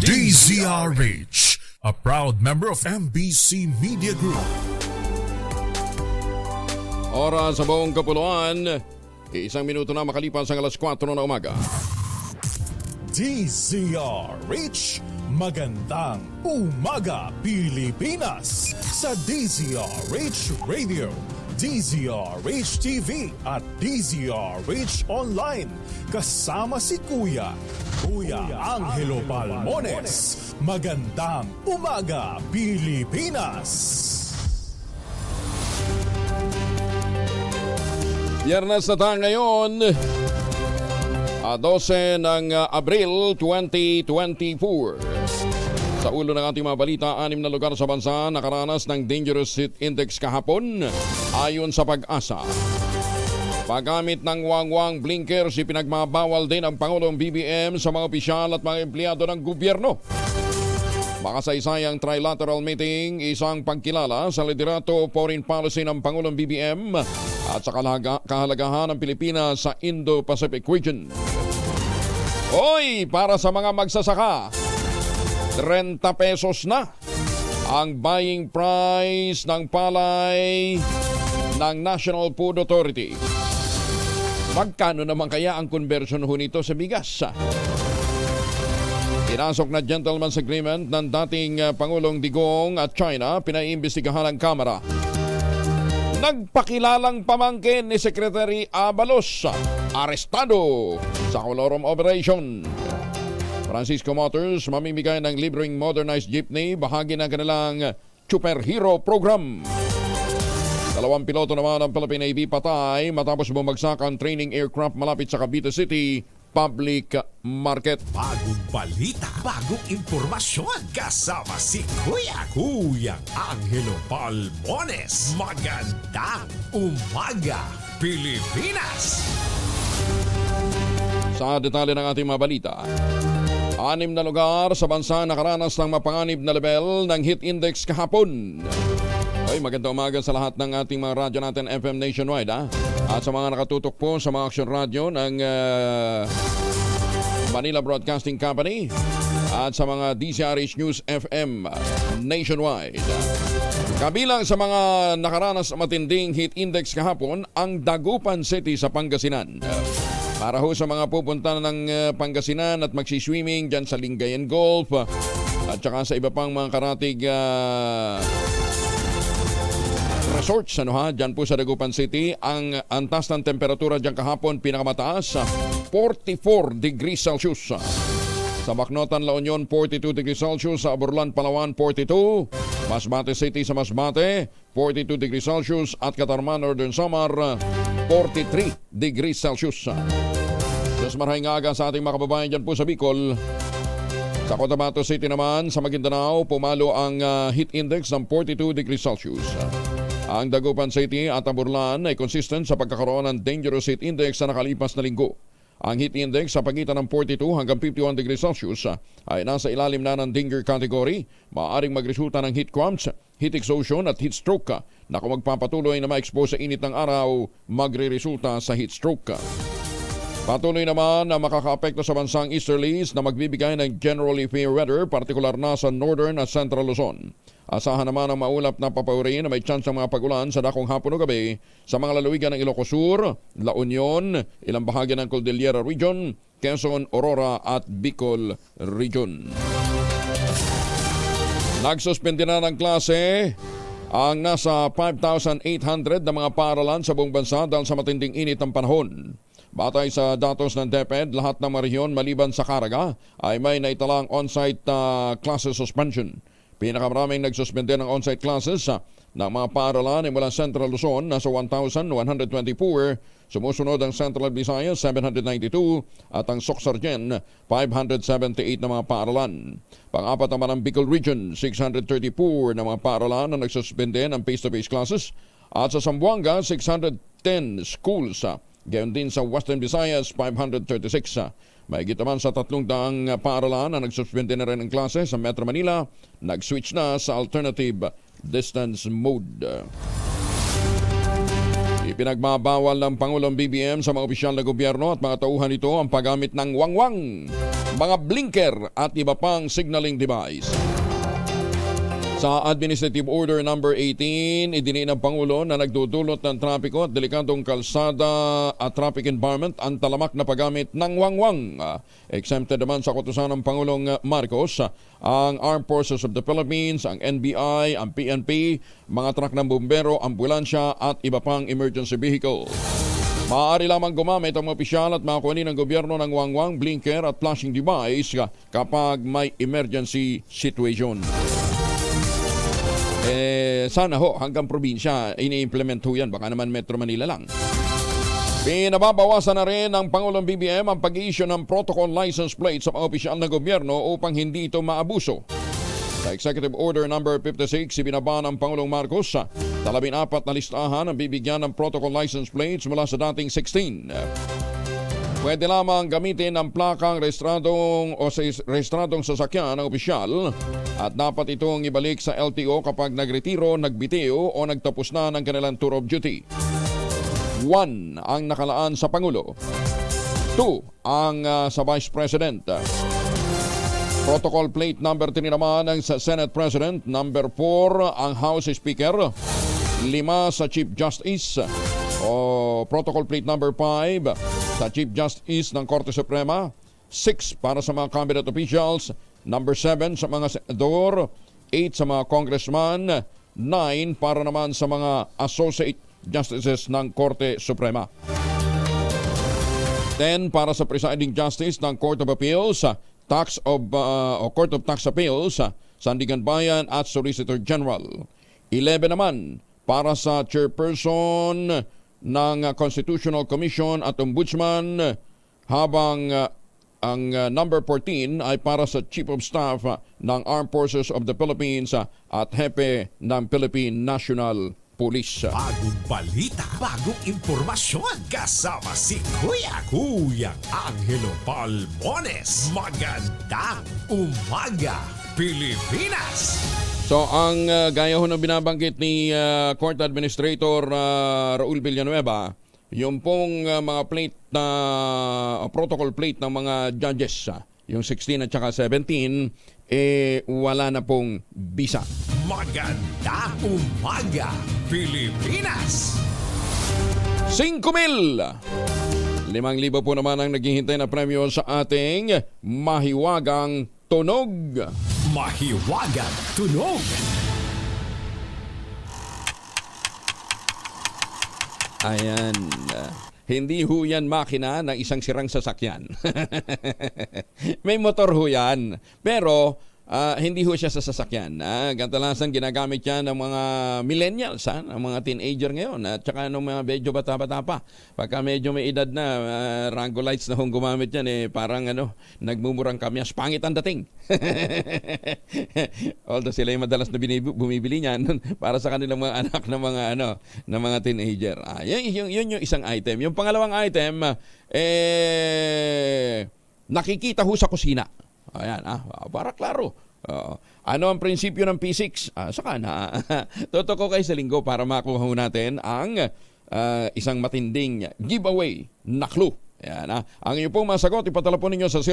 DZRH, a proud member of MBC Media Group. Oras sa buong kapuluan, 1 minuto na makalipas ang alas 4 na umaga. DZRH, magandang umaga Pilipinas sa DZRH Radio, DZRH TV at DZRH Online. Kasama si Kuya Angelo Palmones. Magandang umaga Pilipinas. Biyernes na tayo ngayon, 12 ng Abril 2024. Sa ulo ng ating mga balita, 6 na lugar sa bansa nakaranas ng Dangerous Heat Index kahapon ayon sa Pag-asa. Paggamit ng wangwang blinkers, ipinagbabawal din ang Pangulong BBM sa mga opisyal at mga empleyado ng gobyerno. Makasaysayang trilateral meeting, isang pagkilala sa liderato foreign policy ng Pangulong BBM at sa kahalagahan ng Pilipinas sa Indo-Pacific region. Hoy, para sa mga magsasaka, 30 pesos na ang buying price ng palay ng National Food Authority. Magkano naman kaya ang conversion ho nito sa bigas? Pinasok na gentleman's agreement ng dating Pangulong Digong at China, pinaiimbestigahan ng Kamara. Nagpakilalang pamangkin ni Secretary Abalos, arestado sa Colorum Operation. Francisco Motors mamimigay ng libreng modernized jeepney, bahagi ng kanilang Superhero program. 2 piloto naman ng Philippine Navy patay matapos bumagsak ang training aircraft malapit sa Cavite City Public Market. Bagong balita, bagong impormasyon, kasama si Kuya Angelo Palmones. Magandang umaga, Pilipinas! Sa detalye ng ating mga balita, 6 na lugar sa bansa nakaranas ng mapanganib na level ng heat index kahapon. Ay, magandang umaga sa lahat ng ating mga radyo natin FM nationwide, at sa mga nakatutok po sa mga action radio ng Manila Broadcasting Company at sa mga DZRH News FM nationwide. Kabilang sa mga nakaranas matinding heat index kahapon, ang Dagupan City sa Pangasinan. Para ho sa mga pupunta ng Pangasinan at magsiswimming dyan sa Lingayen Golf at saka sa iba pang mga karatig resorts, dyan po sa Dagupan City, ang antas ng temperatura dyan kahapon pinakamataas, 44 degrees Celsius. Sa Bacnotan, La Union, 42 degrees Celsius. Sa Aburlan, Palawan, 42. Masbate City sa Masbate, 42 degrees Celsius. At Catarman, Northern Samar, 43 degrees Celsius. Diyos marahing aga sa ating mga kababayan dyan po sa Bicol. Sa Cotabato City naman, sa Maguindanao, pumalo ang heat index ng 42 degrees Celsius. Ang Dagupan City at Aburlan ay consistent sa pagkakaroon ng dangerous heat index sa nakalipas na linggo. Ang heat index sa pagitan ng 42 hanggang 51 degrees Celsius ay nasa ilalim na ng danger category. Maaaring magresulta ng heat cramps, heat exhaustion at heat stroke na kung magpapatuloy na ma-expose sa init ng araw, magre-resulta sa heat stroke. Patuloy naman na makakaapekto sa bansang easterlies na magbibigay ng generally fair weather, partikular na sa northern at central Luzon. Asahan naman ang maulap na papaurin na may chance ng mga pagulan sa dakong hapon o gabi sa mga lalawigan ng Ilocos Sur, La Union, ilang bahagi ng Cordillera Region, Quezon, Aurora at Bicol Region. Nagsuspende na ng klase ang nasa 5,800 na mga paaralan sa buong bansa dahil sa matinding init ng panahon. Batay sa datos ng DepEd, lahat ng mga rehiyon maliban sa Caraga ay may naitalang on-site classes suspension. Pinakamaraming nagsuspende ng on-site classes ng mga paaralan ay mula Central Luzon, nasa 1,124. Sumusunod ang Central Visayas, 792 at ang Soxargen, 578 na mga paaralan. Pang-apat naman ang Bicol Region, 634 na mga paaralan na nagsuspende ng face-to-face classes. At sa Zamboanga, 610 schools. Gayon din sa Western Visayas, 536. Mahigit naman sa 300 paaralan na nagsuspende na rin ng klase sa Metro Manila, nag-switch na sa alternative distance mode. Ipinagbabawal ng Pangulong BBM sa mga opisyal na gobyerno at mga tauhan nito ang paggamit ng wangwang, mga blinker at iba pang signaling device. Sa Administrative Order number 18, idiniin ng Pangulo na nagdudulot ng trapiko at delikadong kalsada at traffic environment ang talamak na paggamit ng wangwang. Exempted naman sa kautusan ng Pangulong Marcos ang Armed Forces of the Philippines, ang NBI, ang PNP, mga truck ng bumbero, ambulansya at iba pang emergency vehicle. Maaari lamang gumamit ang mga opisyal at mga kunin ng gobyerno ng wangwang, blinker at flashing device kapag may emergency situation. Sana hanggang probinsya ini-implement ho yan. Baka naman Metro Manila lang. Pinababawasan na rin ng Pangulong BBM ang pag-i-issue ng protocol license plate sa mga opisyal na gobyerno upang hindi ito maabuso. Sa Executive Order number 56, ibinaba ng Pangulong Marcos sa 14 na listahan ang bibigyan ng protocol license plates mula sa dating 16. Pwede lamang gamitin ang plakang rehistradong sasakyan ng opisyal at dapat itong ibalik sa LTO kapag nagretiro, nagbiteo o nagtapos na ng kanilang tour of duty. 1 ang nakalaan sa Pangulo. 2 ang sa Vice President. Protocol plate number 3 naman ang sa Senate President. Number 4 ang House Speaker. 5 sa Chief Justice. Protocol plate number 5 sa Chief Justice ng Korte Suprema. 6 para sa mga cabinet officials. Number 7 sa mga senador. 8 sa mga congressman. 9 para naman sa mga associate justices ng Korte Suprema. 10 para sa presiding justice ng Court of Appeals, Court of Tax Appeals, Sandigan Bayan at Solicitor General. 11 naman para sa chairperson ng Constitutional Commission at Ombudsman, habang ang number 14 ay para sa Chief of Staff ng Armed Forces of the Philippines at Hepe ng Philippine National Police. Bagong balita, bagong impormasyon. Kasama si Kuyang Angelo Palmones. Magandang umaga, Pilipinas! So ang gaya ho ng binabanggit ni Court Administrator Raul Villanueva, yung pong mga plate na protocol plate ng mga judges, yung 16 at saka 17, wala na pong visa. Magandang umaga, Pilipinas! 5,000! 5,000 po naman ang naghihintay na premyo sa ating Mahiwagang Tunog. Mahiwagang Tunog! Ayan. Hindi ho yan makina ng isang sirang sasakyan. May motor ho yan. Pero hindi ho siya sa sasakyan. Kadalasan ginagamit yan ng mga millennials, ng mga teenager ngayon, at saka ng mga medyo bata-bata pa. Pagka medyo may edad na, Rango lights na hong gumamit yan, parang nagmumurang kamyas. Pangit ang dating. Although sila yung madalas na bumibili niyan para sa kanilang mga anak ng mga teenager. Yun yung isang item. Yung pangalawang item, nakikita ho sa kusina. Ayan, para klaro. Ano ang prinsipyo ng P6? Saka na. Totoo kayo sa linggo para makuha natin ang isang matinding giveaway na clue. Ayan, ang iyo pong masagot, ipatalapon ninyo sa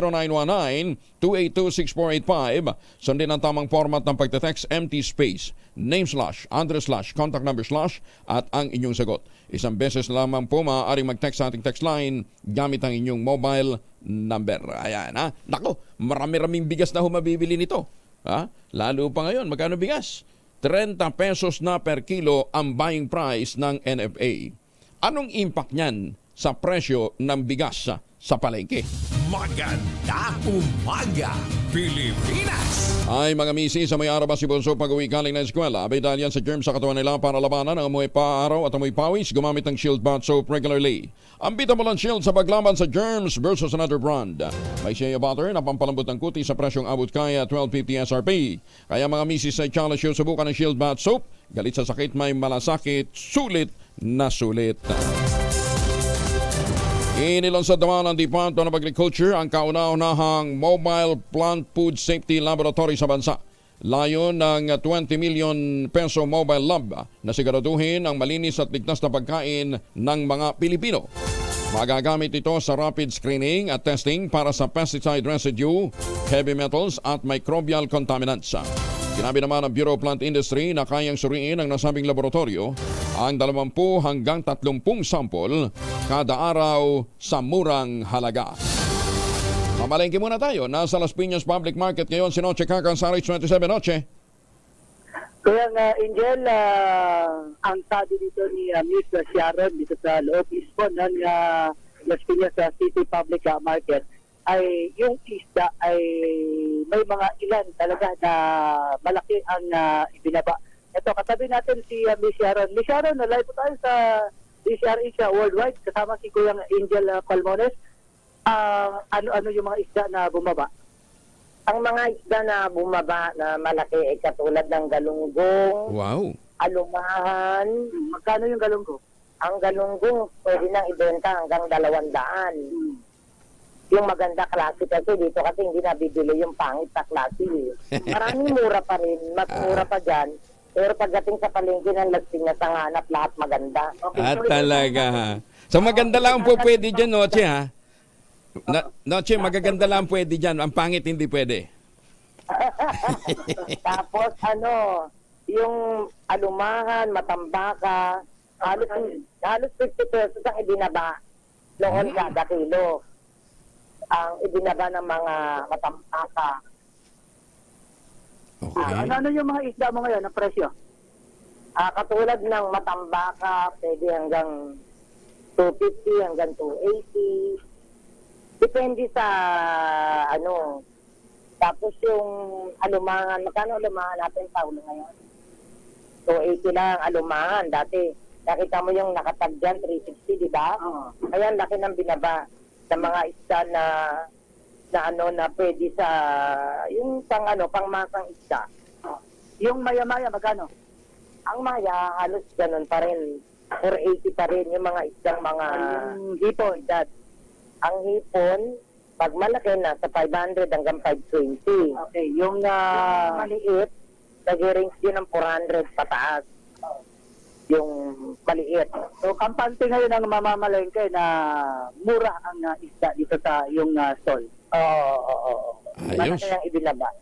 0919-282-6485. Sundin ang tamang format ng pagte-text, empty space, name / address / contact number / at ang inyong sagot. Isang beses lamang po maaaring mag-text sa ating text line gamit ang inyong mobile number. Ayan, Nako, marami-raming bigas na humabibili nito. Lalo pa ngayon, magkano bigas? 30 pesos na per kilo ang buying price ng NFA. Anong impact niyan sa presyo ng bigas sa palengke? Magandang umaga, Pilipinas! Ay mga misi, sa may araw ba si Bonso pag-uwi galing na eskwela? Abay dahil yan sa germs sa katawan nila para labanan ang amoy pa-araw at amoy pawis, gumamit ng Shield Bath Soap regularly. Ambita mo lang Shield sa paglaban sa germs versus another brand. May shea butter na pampalambot ng kuti sa presyong abot kaya 12.50 SRP. Kaya mga misi sa challenge show, subukan ng Shield Bath Soap. Galit sa sakit, may malasakit, sulit na sulit. Inilunsad naman ng Department of Agriculture ang kauna-unahang Mobile Plant Food Safety Laboratory sa bansa. Layo ng 20 million peso mobile lab na siguraduhin ang malinis at ligtas na pagkain ng mga Pilipino. Magagamit ito sa rapid screening at testing para sa pesticide residue, heavy metals at microbial contaminants. Sinabi naman ng Bureau of Plant Industry na kayang suriin ng nasabing laboratorio ang 20 hanggang 30 sample kada araw sa murang halaga. Mamalengke muna tayo. Nasa Las Piñas Public Market ngayon si Noche Kakan sa RH27. Noche. Kaya nga, Angel, ang sabi dito ni Miss Sharon dito sa loob ispo ng Las Piñas City Public Market ay yung isda ay may mga ilan talaga na malaki ang ibinaba. Ito, katabi natin si Miss Sharon. Miss Sharon, live po tayo sa DCRH Worldwide kasama si Kuyang Angel Palmones. Ano yung mga isda na bumaba? Ang mga isda na bumaba na malaki ay katulad ng galunggong, Wow. alumahan. Magkano yung galunggong? Ang galunggong pwede nang ibenta hanggang 200. Yung maganda klase kasi dito kasi hindi nabibili yung pangit na klase. Maraming mura pa rin, mas mura pa dyan. Pero pagdating sa palengke ng Las Piñas, ang hanap lahat maganda. At talaga. So maganda lang po pwede dyan, Noche, ha? Noche, magaganda lang pwede dyan. Ang pangit hindi pwede. Tapos yung alumahan, matambaka, halos 50 pesos ang ibinaba noon kada kilo. Ang ibinaba ng mga matambaka. Okay. Ano yung mga isda mo ngayon, ang presyo? Katulad ng matambaka, pwede hanggang 250 hanggang 280. Depende sa Tapos yung alumangan, magkano alumangan natin paulo ngayon? 280 lang alumangan. Dati, nakita mo yung nakatag dyan, 360, di ba? Kaya laki ng binaba sa mga isda na pwede sa, yung pangmasang isda. Yung maya-maya, magkano? Ang maya, halos ganun pa rin. 480 pa rin yung mga isdang mga hipon. Ang hipon, pag malaki na, sa 500 hanggang 520. Okay, yung Maliit, nag-range din ng 400 pataas. Yung maliit. so kampante ngayon ang mamamalengke na mura ang isda dito sa yung stall. Oo. Ayos. Malaki ang ibinaba.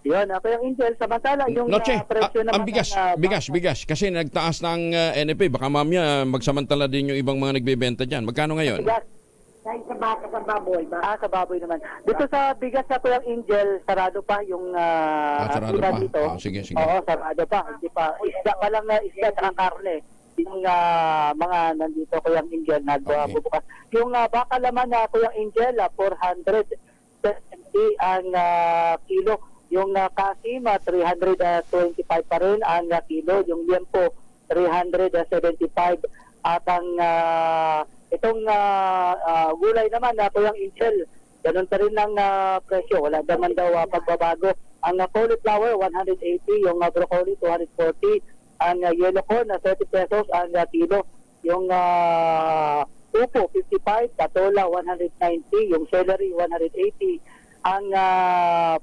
Yun, ako yung Angel. Samantala, yung Noche, presyo naman ang bigas. Kasi nagtaas ng NFA. Baka mamaya magsamantala din yung ibang mga nagbebenta dyan. Magkano ngayon? Bigas. Dahil sa baka sa baboy ba? sa baboy naman. Dito sa bigas na Kuyang Angel, sarado pa yung Sarado pila pa. dito. Sige. Oo, sarado pa. Hindi pa. Isda pa lang na isda at karne. Yung mga nandito Kuyang Angel nagbubukas. Yung baka laman na Kuyang Angel, 470 ang kilo. Yung kasim, 325 pa rin ang kilo. Yung liempo, 375. At ang itong gulay naman na Kuyang Angel, ganun pa rin ang presyo. Wala naman daw pagbabago. Ang cauliflower, 180. Yung broccoli, 240. Ang yellow corn, 30 pesos ang kilo. Yung upo, 55. Patola, 190. Yung celery, 180. Ang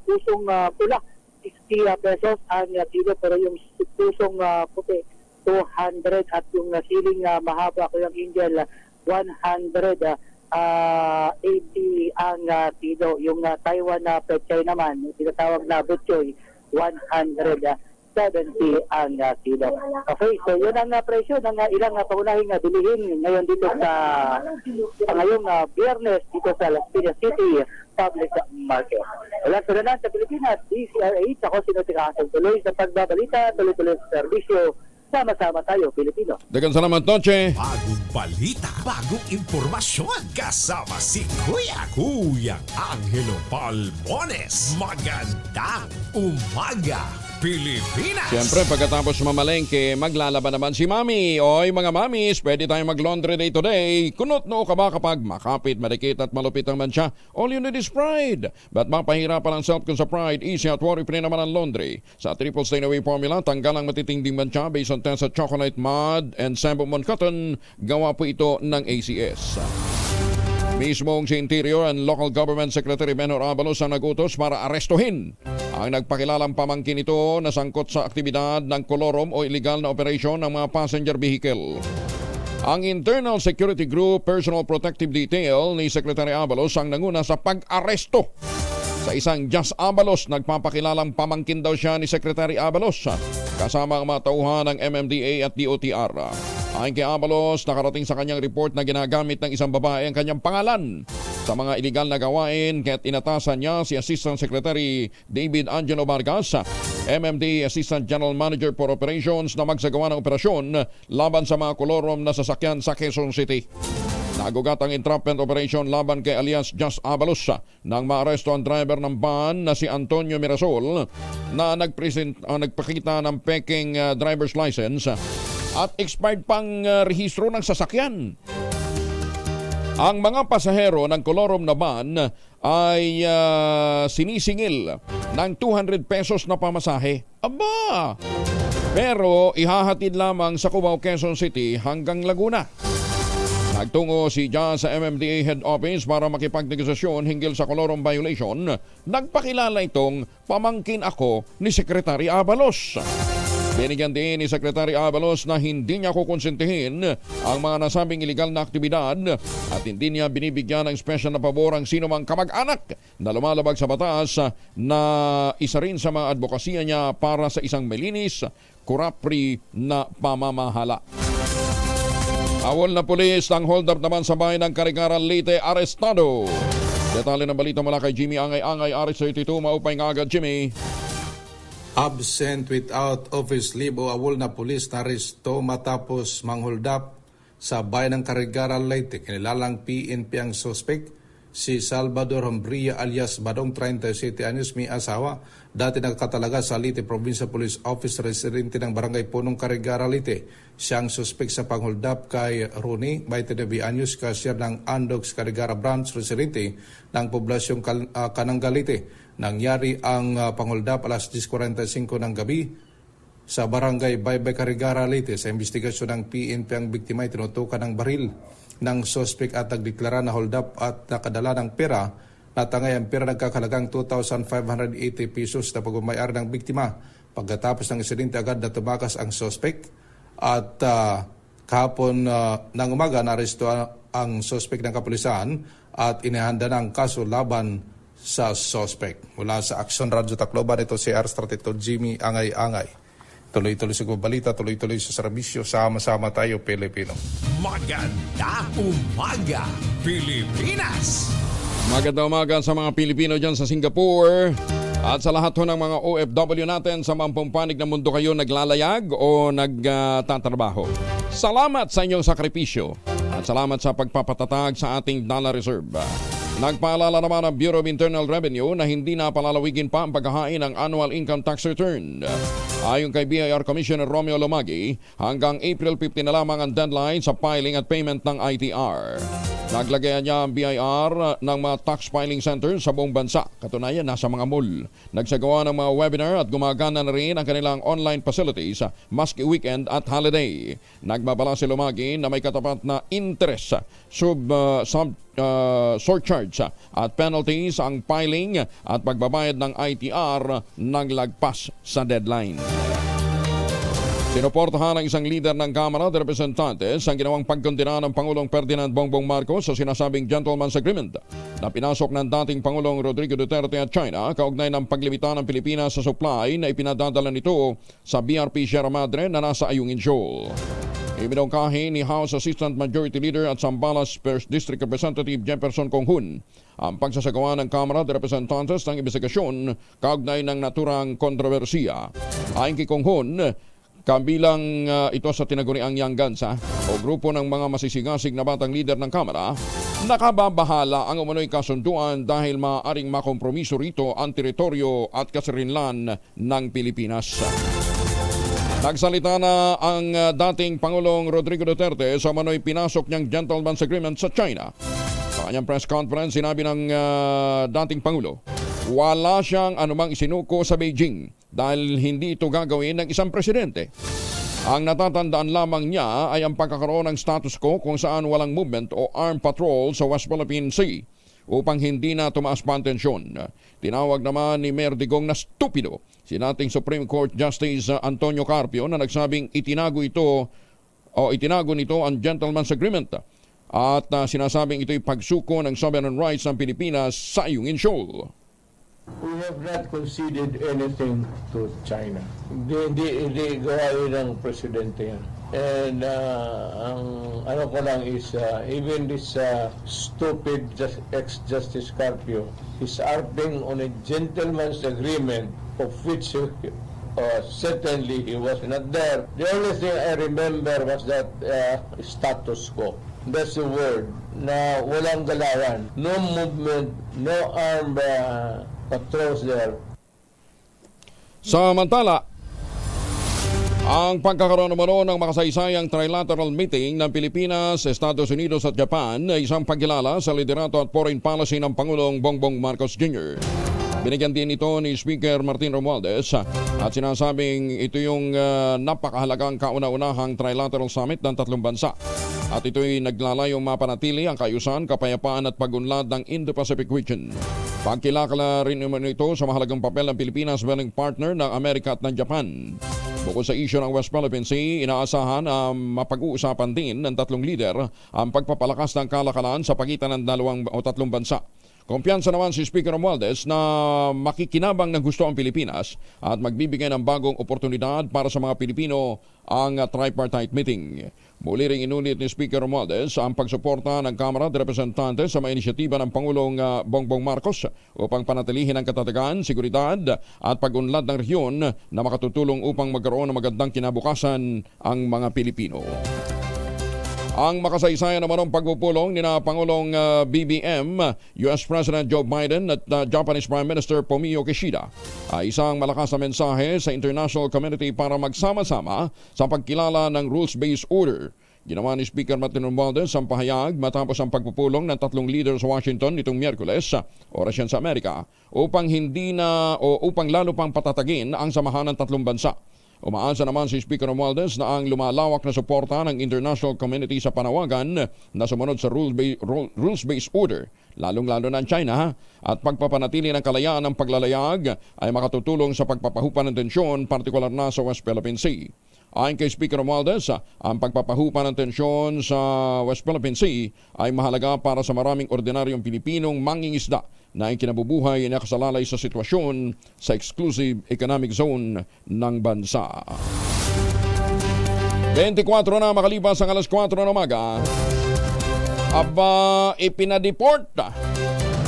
pusong pula, 60 pesos ang kilo. Pero yung pusong puti, 200. At yung siling mahaba Kuyang Angel, 180 ang kilo. Yung Taiwan na pechay naman, yung tinatawag na butchoy, 170 ang kilo. Okay, so yun ang presyo ng ilang paunahing bilihin ngayon dito sa ngayong Biyernes dito sa Las Piñas City Public Market. Wala sa sa Pilipinas, DCRH, ako sinutikasan tuloy sa pagbabalita, tuloy-tuloy sa serbisyo. Sama-sama tayo, Pilipino. Dagan salamat, Noche. Bagong balita, bagong impormasyon. Kasama si Kuyang Angelo Palmones. Magandang umaga, Pilipinas! Siyempre, pagkatapos mamalengke, maglalaban naman si Mami. Oy, mga Mamis, pwede tayong mag-laundry day today. Kunot noo ka ba kapag makapit, madikit at malupit ang mansya? All you need is Pride. Ba't mapahirapan ang self kung sa Pride? Easy at worry-free naman ang laundry. Sa triple stain away formula, tanggal ang matitinding mansya based on test sa chocolate mud and Sambomon cotton. Gawa po ito ng ACS. Mismong si Interior and Local Government Secretary Menor Abalos ang nagutos para arestuhin ang nagpakilalang pamangkin nito na sangkot sa aktibidad ng kolorom o illegal na operasyon ng mga passenger vehicle. Ang Internal Security Group Personal Protective Detail ni Secretary Abalos ang nanguna sa pag-aresto sa isang Jas Abalos. Nagpapakilalang pamangkin daw siya ni Secretary Abalos kasama ang mga tauhan ng MMDA at DOTR. Ayon kay Abalos, nakarating sa kanyang report na ginagamit ng isang babae ang kanyang pangalan sa mga iligal na gawain, kaya't inatasan niya si Assistant Secretary David Angelo Vargas, MMDA Assistant General Manager for Operations, na magsagawa ng operasyon laban sa mga kolorom na sasakyan sa Quezon City. Nagugat ang entrapment operation laban kay alias Jas Abalos nang maaresto ang driver ng van na si Antonio Mirasol na nagpakita ng peking driver's license at expired pang rehistro ng sasakyan. Ang mga pasahero ng kolorom na van ay sinisingil ng 200 pesos na pamasahe. Aba! Pero ihahatid lamang sa Cubao, Quezon City hanggang Laguna. Nagtungo si Jas sa MMDA Head Office para makipagnegosasyon hinggil sa kolorom violation. Nagpakilala itong pamangkin ako ni Secretary Abalos. Binigyan din ni Secretary Abalos na hindi niya kukonsentihin ang mga nasabing iligal na aktibidad at hindi niya binibigyan ng special na pabor ang sino mang kamag-anak na lumalabag sa batas na isa rin sa mga advokasya niya para sa isang malinis, corrupt-free na pamamahala. Awol na pulis ng hold-up naman sa bayan ng Carigaran, Leyte, arestado. Detalye ng balita mula kay Jimmy Angay-Angay, RH32, maupay nga agad, Jimmy. Absent without office leave o awol na pulis na aresto matapos mang-hold up sa bayan ng Carigaran, Leyte. Kinilalang PNP ang suspect, si Salvador Hombria alias Badong, 37 anyos, may asawa, dati nagkatalaga sa Leyte Provincial Police Office, residente ng Barangay Punong, Carigaran, Leyte. Siyang suspect sa pang-hold up kay Rooney, 29 anyos, cashier ng Andox Carigaran Branch, residente ng poblasyong Kananga, Leyte. Nangyari ang pang-hold up alas 10:45 ng gabi sa Barangay Baybay, Carigaran, Leyte. Sa investigasyon ng PNP, ang biktima ay tinutukan ng baril ng suspect at nagdeklara na hold up at nakadala ng pera. Natangay ang pera nagkakalagang 2,580 pesos na pagmamayari ng biktima. Pagkatapos ng insidente, agad na tumakas ang suspect at kahapon ng umaga naresto ang suspect ng kapulisan at inihanda ng kaso laban sa suspect. Mula sa Action Radio Tacloban, ito si R32 Jimmy Angay-Angay. Tuloy-tuloy sa balita, tuloy-tuloy sa serbisyo. Sama-sama tayo, Pilipino. Magandang umaga, Pilipinas! Magandang umaga sa mga Pilipino dyan sa Singapore at sa lahat ho ng mga OFW natin sa mampong panig ng mundo kayo naglalayag o nagtatrabaho. Salamat sa inyong sakripisyo at salamat sa pagpapatatag sa ating dollar reserve. Nagpaalala naman ang Bureau of Internal Revenue na hindi na palalawigin pa ang paghahain ng annual income tax return. Ayon kay BIR Commissioner Romeo Lomagi, hanggang April 15 na lamang ang deadline sa filing at payment ng ITR. Naglagayan niya ang BIR ng mga tax filing centers sa buong bansa. Katunayan, nasa mga mall. Nagsagawa ng mga webinar at gumagana na rin ang kanilang online facilities maski weekend at holiday. Nagbabala si Lomagi na may katapat na interest, surcharge at penalties ang filing at pagbabayad ng ITR nang lagpas sa deadline. Sinuportahan ng isang leader ng Kamara de Representantes ang ginawang pagkondena ng Pangulong Ferdinand Bongbong Marcos sa sinasabing gentleman's agreement na pinasok ng dating Pangulong Rodrigo Duterte at China kaugnay ng paglimita ng Pilipinas sa supply na ipinadadala nito sa BRP Sierra Madre na nasa Ayungin Shoal. Ibinongkahi ni House Assistant Majority Leader at Zambales 1st District Representative Jefferson Conghun ang pagsasagawa ng Kamara de Representantes ng investigasyon kaugnay ng naturang kontrobersiya. Ayon kay Conghun, kabilang ito sa tinaguriang Young Guns o grupo ng mga masisigasig na batang leader ng Kamara, nakababahala ang umunoy kasunduan dahil maaaring makompromiso rito ang teritoryo at kasarinlan ng Pilipinas. Nagsalita na ang dating Pangulong Rodrigo Duterte sa manoy pinasok niyang gentleman's agreement sa China. Sa kanyang press conference, sinabi ng dating Pangulo, wala siyang anumang isinuko sa Beijing dahil hindi ito gagawin ng isang presidente. Ang natatandaan lamang niya ay ang pagkakaroon ng status quo kung saan walang movement o armed patrol sa West Philippine Sea upang hindi na tumaas pa ang tensyon. Tinawag naman ni Mayor Digong na stupido si dating Supreme Court Justice Antonio Carpio na nagsabing itinago nito ang gentleman's agreement at sinasabing ito'y pagsuko ng sovereign rights ng Pilipinas sa Ayungin Shoal. We have not conceded anything to China. Hindi gawa yun ng presidente yan. And ang ano ko lang is even this stupid ex-Justice Carpio is harping on a gentleman's agreement of which certainly he was not there. The only thing I remember was that status quo. That's the word na walang galawan. No movement, no armed patrols there. Samantala, ang pagkakaroon naman ng makasaysayang trilateral meeting ng Pilipinas, Estados Unidos at Japan ay isang pagkilala sa liderato at foreign policy ng Pangulong Bongbong Marcos Jr. Binigyan din ito ni Speaker Martin Romualdez at sinasabing ito yung napakahalagang kauna-unahang trilateral summit ng tatlong bansa. At ito'y naglalayong mapanatili ang kaayusan, kapayapaan at pag-unlad ng Indo-Pacific region. Pagkilala rin naman ito sa mahalagang papel ng Pilipinas bilang partner ng Amerika at ng Japan. Bukod sa isyu ng West Philippine Sea, inaasahan na mapag-uusapan din ng tatlong lider ang pagpapalakas ng kalakalan sa pagitan ng tatlong bansa. Kumpiyansa naman si Speaker Romualdez na makikinabang ng gusto ang Pilipinas at magbibigay ng bagong oportunidad para sa mga Pilipino ang tripartite meeting. Muli ring inulit ni Speaker Romualdez ang pagsuporta ng Kamara de Representantes sa mga inisyatiba ng Pangulong Bongbong Marcos upang panatilihin ang katatagan, seguridad at pag-unlad ng rehiyon na makatutulong upang magkaroon ng magandang kinabukasan ang mga Pilipino. Ang makasaysayan naman ng pagpupulong ni na Pangulong BBM, US President Joe Biden at Japanese Prime Minister Fumio Kishida ay isang malakas na mensahe sa international community para magsama-sama sa pagkilala ng rules-based order. Ginawa ni Speaker Martin Romualdez ang pahayag matapos ang pagpupulong ng tatlong leader sa Washington nitong Miyerkules, oras yan sa Amerika, upang lalo pang patatagin ang samahan ng tatlong bansa. Umaasa naman si Speaker Romualdez na ang lumalawak na suporta ng international community sa panawagan na sumunod sa rules-based order, lalong-lalo na ang China, at pagpapanatili ng kalayaan ng paglalayag ay makatutulong sa pagpapahupa ng tensyon, partikular na sa West Philippine Sea. Ayon kay Speaker Romualdez, ang pagpapahupa ng tensyon sa West Philippine Sea ay mahalaga para sa maraming ordinaryong Pilipinong mangingisda na ang kinabubuhay ay nakasalalay sa sitwasyon sa exclusive economic zone ng bansa. 24 na makalipas ang alas 4 ng umaga.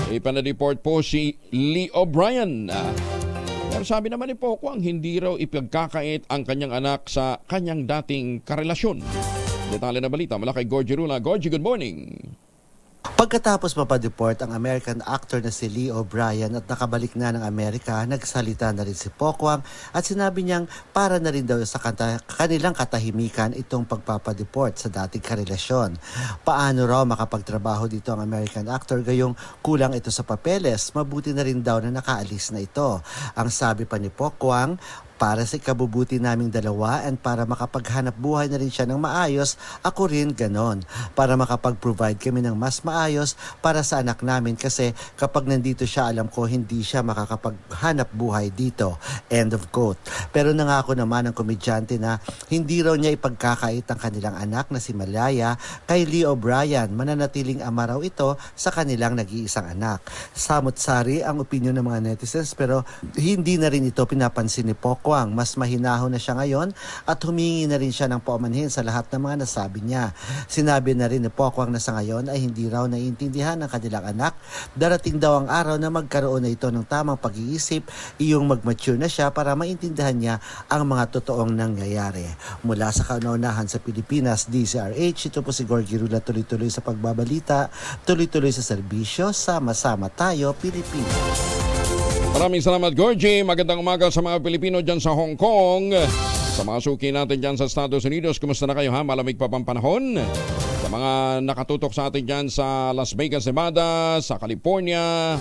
Ipinadeport po si Lee O'Brien. Pero sabi naman ni Poco ang hindi raw ipagkakait ang kanyang anak sa kanyang dating karelasyon. Detalye na balita mula kay Gorgie Rula. Gorgie, good morning. Pagkatapos mapadeport ang American actor na si Lee O'Brien at nakabalik na ng Amerika, nagsalita na rin si Pokwang at sinabi niyang para na rin daw sa kanilang katahimikan itong pagpapadeport sa dating karelasyon. Paano raw makapagtrabaho dito ang American actor gayong kulang ito sa papeles? Mabuti na rin daw na nakaalis na ito. Ang sabi pa ni Pokwang, para sa ikabubuti naming dalawa and para makapaghanap buhay na rin siya ng maayos, ako rin ganon. Para makapag-provide kami ng mas maayos para sa anak namin kasi kapag nandito siya, alam ko hindi siya makakapaghanap buhay dito. End of quote. Pero nangako naman ang komedyante na hindi raw niya ipagkakait ang kanilang anak na si Malaya kay Lee O'Brien. Mananatiling ama raw ito sa kanilang nag-iisang anak. Samot-sari ang opinion ng mga netizens pero hindi na rin ito pinapansin ni Poco. Mas mahinahon na siya ngayon at humingi na rin siya ng paumanhin sa lahat ng mga nasabi niya. Sinabi na rin ni Pokwang na sa ngayon ay hindi raw naiintindihan ng kanilang anak. Darating daw ang araw na magkaroon na ito ng tamang pag-iisip, iyong mag-mature na siya para maintindihan niya ang mga totoong nangyayari. Mula sa kauna-unahan sa Pilipinas, DZRH, ito po si Gorgie Rula, tuloy-tuloy sa pagbabalita, tuloy-tuloy sa serbisyo, sama-sama tayo, Pilipinas. Maraming salamat, Gorgie. Magandang umaga sa mga Pilipino dyan sa Hong Kong. Sa mga suki natin dyan sa Estados Unidos, kumusta na kayo ha? Malamig pa pang panahon. Sa mga nakatutok sa atin dyan sa Las Vegas, Nevada, sa California,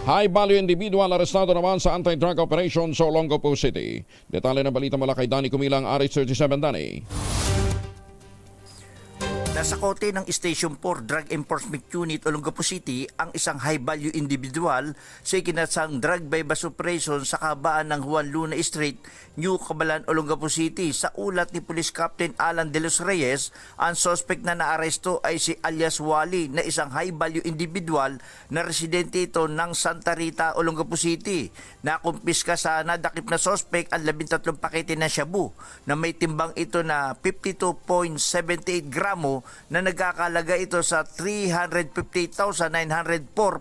High-value individual arestado naman sa anti-drug operation sa Olongapo City. Detalye ng balita mula kay Danny Kumilang, RH37 Danny. Nasa kote ng Station 4 Drug Enforcement Unit Olongapo City ang isang high-value individual sa ikinatsang drug bypass operation sa kabaan ng Juan Luna Street, New Cabalan, Olongapo City. Sa ulat ni Police Captain Alan De Los Reyes, ang suspect na naaresto ay si alias Wally na isang high-value individual na residente ito ng Santa Rita, Olongapo City. Nakumpiska sa nadakip na suspect ang 13 pakete ng shabu na may timbang ito na 52.78 gramo na nagkakalaga ito sa 358,904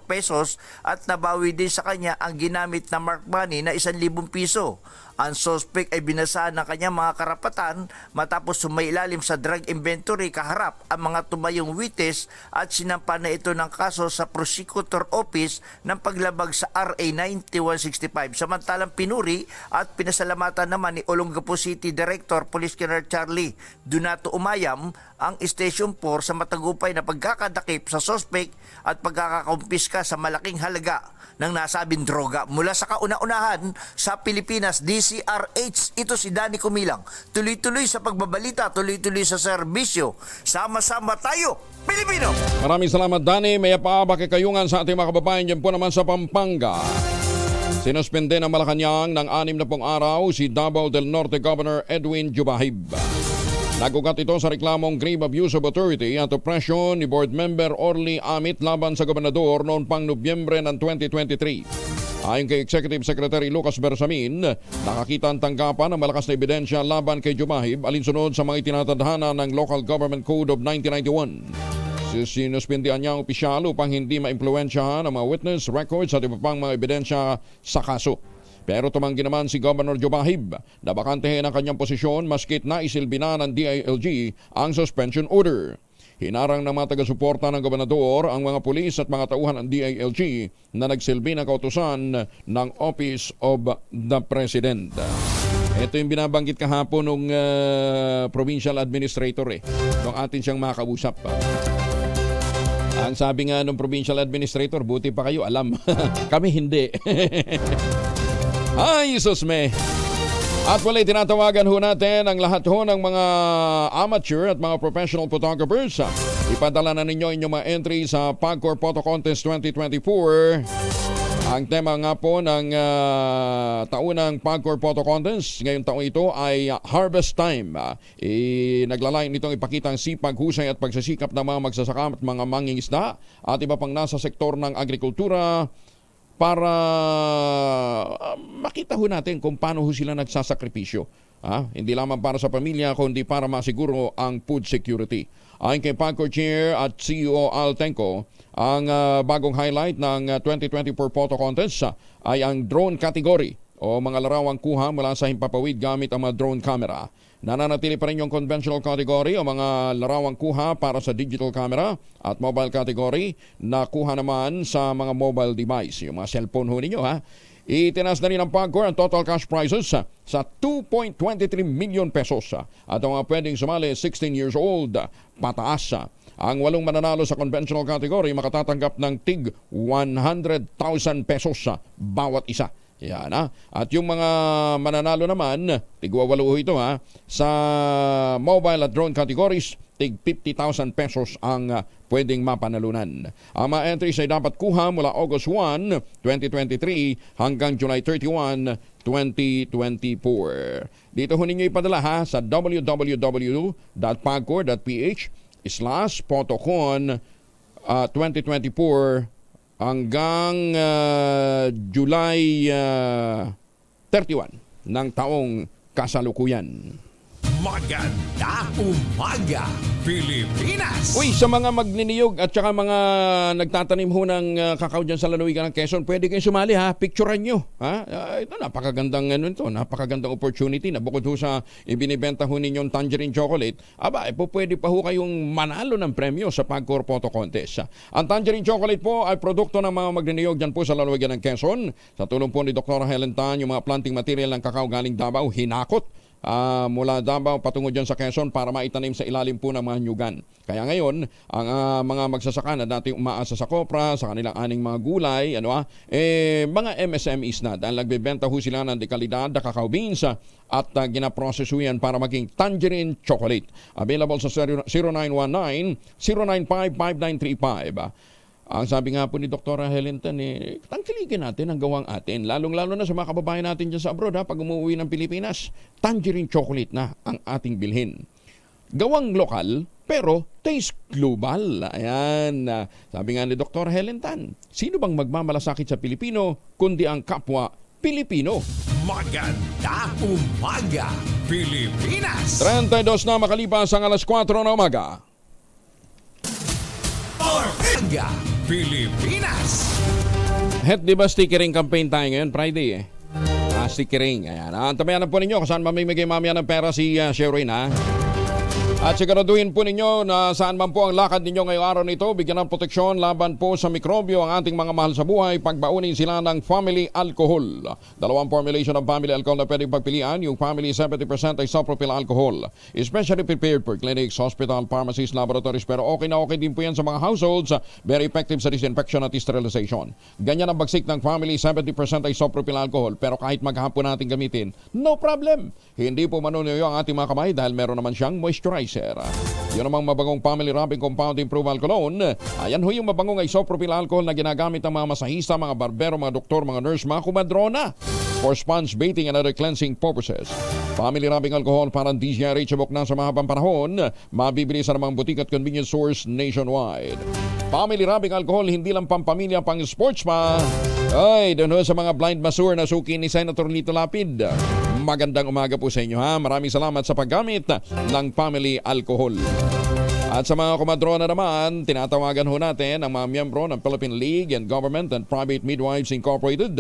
pesos at nabawi din sa kanya ang ginamit na mark money na 1,000 piso. Ang suspect ay binasahan ng kanyang mga karapatan matapos sumailalim sa drug inventory kaharap ang mga tumayong witness at sinampa na ito ng kaso sa Prosecutor Office ng paglabag sa RA 9165. Samantalang pinuri at pinasalamatan naman ni Olongapo City Director Police Colonel Charlie Donato Umayam ang Station 4 sa matagupay na pagkakadakip sa suspect at pagkakakumpiska sa malaking halaga ng nasabing droga. Mula sa kauna-unahan sa Pilipinas, DCRH, ito si Danny Kumilang. Tuloy-tuloy sa pagbabalita, tuloy-tuloy sa serbisyo. Sama-sama tayo, Pilipino! Maraming salamat, Danny. May paabake kayungan sa ating mga kababayan dyan po naman sa Pampanga. Sinuspende ng Malacanang ng 60 araw si Davao del Norte Governor Edwin Jubahib. Nagugat ito sa reklamong grave abuse of authority at oppression ni Board Member Orly Amit laban sa gobernador noong pang Nobyembre ng 2023. Ayon kay Executive Secretary Lucas Bersamin, nakakita ang tanggapan ng malakas na ebidensya laban kay Jumahib alinsunod sa mga itinatadhana ng Local Government Code of 1991. Sinuspindihan niya ang opisyal upang hindi maimpluwensyahan ang mga witness records at iba pang mga ebidensya sa kaso. Pero tumanggi naman si Governor Jubahib na bakantehin ang kanyang posisyon maskit na isilbi na ng DILG ang suspension order. Hinarang ng mga taga-suporta ng gobernador ang mga pulis at mga tauhan ng DILG na nagsilbi ng kautusan ng Office of the President. Ito yung binabanggit kahapon ng provincial administrator nung atin siyang makausap. Ang sabi nga ng provincial administrator, buti pa kayo alam. Kami hindi. Ay, susme. At wala'y tinatawagan ho natin ang lahat ho ng mga amateur at mga professional photographers. Ipadala na ninyo inyong mga entry sa PAGCOR Photo Contest 2024. Ang tema nga po ng taunang PAGCOR Photo Contest ngayong taong ito ay Harvest Time. Naglalain nitong ipakita ang sipag, husay at pagsasikap ng mga magsasaka at mga mangingisda at iba pang nasa sektor ng agrikultura para makita ho natin kung paano ho sila nagsasakripisyo. Hindi lamang para sa pamilya, kundi para masiguro ang food security. Ayon kay PAGCOR Chair at CEO Al Tenco, ang bagong highlight ng 2024 photo contest ay ang drone category o mga larawang kuha mula sa himpapawid gamit ang mga drone camera. Nananatili pa rin yung conventional category o mga larawang kuha para sa digital camera at mobile category na kuha naman sa mga mobile device. Yung mga cellphone ho ninyo Itinas na rin ng PAGCOR ang total cash prizes sa 2.23 million pesos. At ang mga pwedeng sumali 16 years old pataas. Ang 8 mananalo sa conventional category makatatanggap ng tig 100,000 pesos bawat isa. Yan At yung mga mananalo naman, tig-8 ito sa mobile at drone categories, tig 50,000 pesos ang pwedeng mapanalunan. Ang mga entries ay dapat kuha mula August 1, 2023 hanggang July 31, 2024. Dito ho ninyo ipadala sa www.pagcor.ph/photocon 2024 hanggang July 31 ng taong kasalukuyan. Maganda umaga, Pilipinas! Uy, sa mga magniniyog at saka mga nagtatanim ho ng kakao dyan sa lalawigan ng Quezon, pwede kayong sumali picturean nyo. Ito, napakagandang napakagandang opportunity na bukod ho sa ibinibenta ho ninyong tangerine chocolate, pwede pa ho kayong manalo ng premyo sa PAGCOR Photo Contest. Ang tangerine chocolate po ay produkto ng mga magniniyog dyan po sa lalawigan ng Quezon. Sa tulong po ni Dr. Helen Tan, yung mga planting material ng kakao galing Davao, hinakot mula Davao patungo dyan sa Quezon para maitanim sa ilalim po ng mga nyugan. Kaya ngayon, ang mga magsasaka na dati umaasa sa kopra, sa kanilang aning mga gulay, mga MSMEs na dahil nagbebenta ho sila ng dekalidad na cacao beans at ginaproseso yan para maging tangerine chocolate. Available sa 0919-095-5935. Ang sabi nga po ni Dr. Helen Tan, tangkilikin natin ang gawang atin. Lalong-lalo na sa mga kababayan natin dyan sa abroad, pag umuwi ng Pilipinas, tangerine chocolate na ang ating bilhin. Gawang lokal, pero taste global. Ayan. Sabi nga ni Dr. Helen Tan, sino bang magmamalasakit sa Pilipino, kundi ang kapwa Pilipino? Maganda umaga, Pilipinas! 32 na makalipas ang alas 4 na umaga. Ortega, Pilipinas! Het, di ba stickering campaign tayo ngayon? Friday stickering. Ayan. Antabayan na po ninyo kung saan mamimigay mamaya ng pera si Sherwin, ha? At siguraduhin po ninyo na saan man po ang lakad ninyo ngayong araw nito, bigyan ng proteksyon laban po sa mikrobyo ang ating mga mahal sa buhay, pagbaunin sila ng family alcohol. Dalawang formulation ng family alcohol na pwedeng pagpilian, yung family 70% isopropyl alcohol. Especially prepared for clinics, hospital, pharmacies, laboratories, pero okay na okay din po yan sa mga households. Very effective sa disinfection at sterilization. Ganyan ang bagsik ng family 70% isopropyl alcohol, pero kahit maghapon natin gamitin, no problem. Hindi po manunuyo ang ating mga kamay dahil meron naman siyang moisturizer. Yun namang mabangong family wrapping compound improved cologne. Ayan ho yung mabangong isopropyl alcohol na ginagamit ng mga masahista, mga barbero, mga doktor, mga nurse, mga kumadrona for sponge bathing and other cleansing purposes. Family wrapping alcohol parang DZRH subok na sa mahabang panahon. Mabibili sa namang butik at convenience stores nationwide. Family wrapping alcohol hindi lang pampamilya, pang sports pa. Ay, doon ho sa mga blind masseur na suki ni Senator Lito Lapid. Magandang umaga po sa inyo, ha. Maraming salamat sa paggamit ng family alcohol. At sa mga kumadrona naman, tinatawagan ho natin ang mga miyembro ng Philippine League and Government and Private Midwives Incorporated.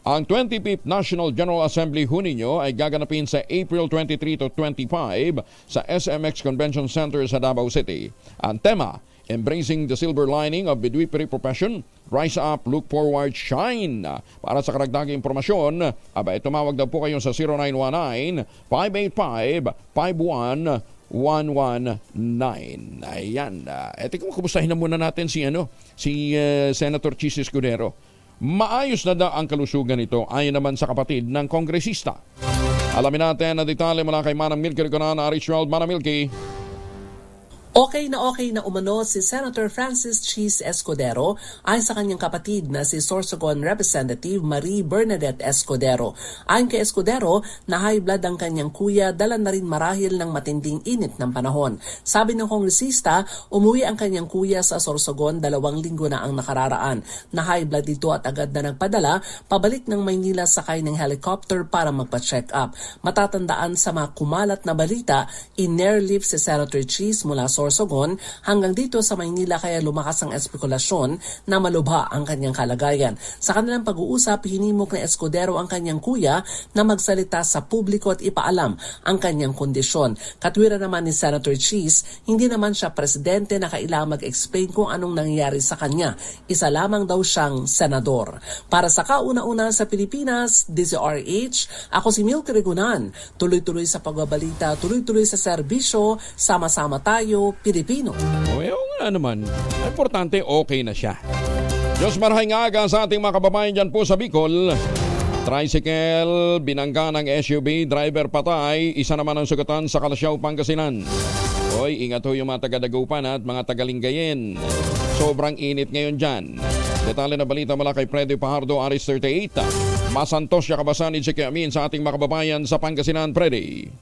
Ang 25th National General Assembly ho ninyo ay gaganapin sa April 23 to 25 sa SMX Convention Center sa Davao City. Ang tema, Embracing the Silver Lining of Midwifery Profession, Rise Up, Look Forward, Shine. Para sa karagdagang impormasyon, tumawag daw po kayo sa 0919-585-51119. Ayan. Kumustahin na muna natin si Senator Chis Escudero. Maayos na daw ang kalusugan nito ayon naman sa kapatid ng kongresista. Alamin natin na detalye mula kay Manang Milky Riconan, Richard. Manang Milky. Okay na umano si Senator Francis Chis Escudero ayon sa kanyang kapatid na si Sorsogon Representative Marie Bernadette Escudero. Ayon kay Escudero, na high blood ang kanyang kuya, dala na rin marahil ng matinding init ng panahon. Sabi ng kongresista, umuwi ang kanyang kuya sa Sorsogon 2 linggo na ang nakararaan. Na high blood dito at agad na nagpadala pabalik ng Maynila sakay ng helicopter para magpa-check up. Matatandaan sa mga kumalat na balita, in-airlift si Senator Chis mula Sorsogon hanggang dito sa Maynila, kaya lumakas ang espekulasyon na malubha ang kanyang kalagayan. Sa kanilang pag-uusap, hinimok na Escudero ang kanyang kuya na magsalita sa publiko at ipaalam ang kanyang kondisyon. Katwira naman ni Senator Chis, hindi naman siya presidente na kailangang mag-explain kung anong nangyayari sa kanya. Isa lamang daw siyang senador. Para sa kauna-una sa Pilipinas, DZRH, ako si Milky Riconan. Tuloy-tuloy sa pagbabalita, tuloy-tuloy sa serbisyo, sama-sama tayo, Pilipino. Oo nga naman. Importante, okay na siya. Diyos marahay nga aga sa ating mga kababayan dyan po sa Bicol. Tricycle, binangga ng SUV, driver patay, isa naman ang sugatan sa Kalasyaw, Pangasinan. Hoy, ingat ho yung mga taga-Dagupan at mga taga-Lingayen. Sobrang init ngayon dyan. Detalye na balita mula kay Freddy Pajardo, Aris 38. Masantos siya kabasan ni Jackie Amin sa ating mga kababayan sa Pangasinan, Freddy.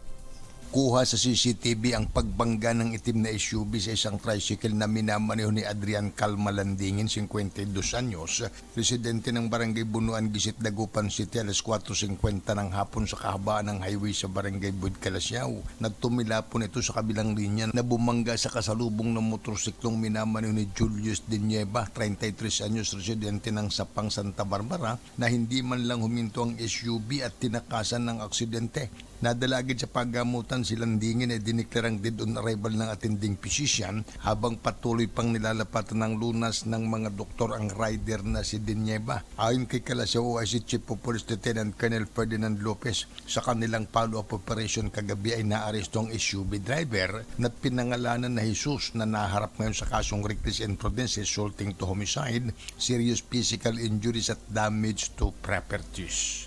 Kuha sa CCTV ang pagbangga ng itim na SUV sa isang tricycle na minamaneho ni Adrian Calmalandingin, 52 anyos, residente ng Barangay Bunuan, Gisit, Dagupan City, alas 4:50 ng hapon sa kahabaan ng highway sa Barangay Buid, Kalasyaw. Nagtumila po nito sa kabilang linya na bumangga sa kasalubong ng motorsiklong minamaneho ni Julius De Nieva, 33 anyos, residente ng Sapang, Santa Barbara, na hindi man lang huminto ang SUV at tinakasan ng aksidente. Nadala agad sa paggamutan naman si Landingin ay diniklarang dead on arrival ng attending physician habang patuloy pang nilalapatan ng lunas ng mga doktor ang rider na si Dinieva. Ayon kay Calasigao OIC Chief of Police Lieutenant Colonel Ferdinand Lopez, sa kanilang follow-up operation kagabi ay naaresto ang SUV driver na pinangalanan na Jesus na naharap ngayon sa kasong reckless imprudence resulting to homicide, serious physical injuries at damage to properties.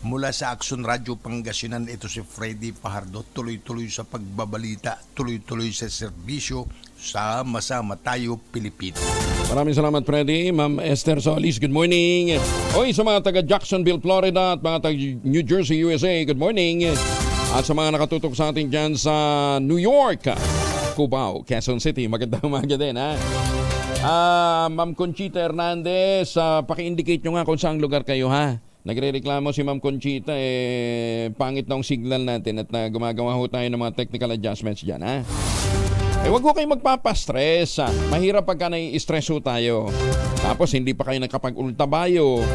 Mula sa Action Radio Pangasinan, ito si Freddy Fajardo, tuloy-tuloy sa pagbabalita, tuloy-tuloy sa serbisyo, sama-sama tayo Pilipinas. Maraming salamat, Freddy. Ma'am Esther Solis, good morning. Oy, sa mga taga Jacksonville, Florida at mga taga New Jersey, USA, good morning. At sa mga nakatutok sa atin dyan sa New York, Cubao, Quezon City, magandang umaga din, ha? Ma'am Conchita Hernandez, paki-indicate nyo nga kung saang lugar kayo, ha? Nagrereklamo si Ma'am Conchita, pangit na ang signal natin at gumagawa ho tayo ng mga technical adjustments dyan, ha? Wag ho kayong magpapastress, ha? Mahirap pagka nai-stress ho tayo. Tapos hindi pa kayo nakapag-ultabayo.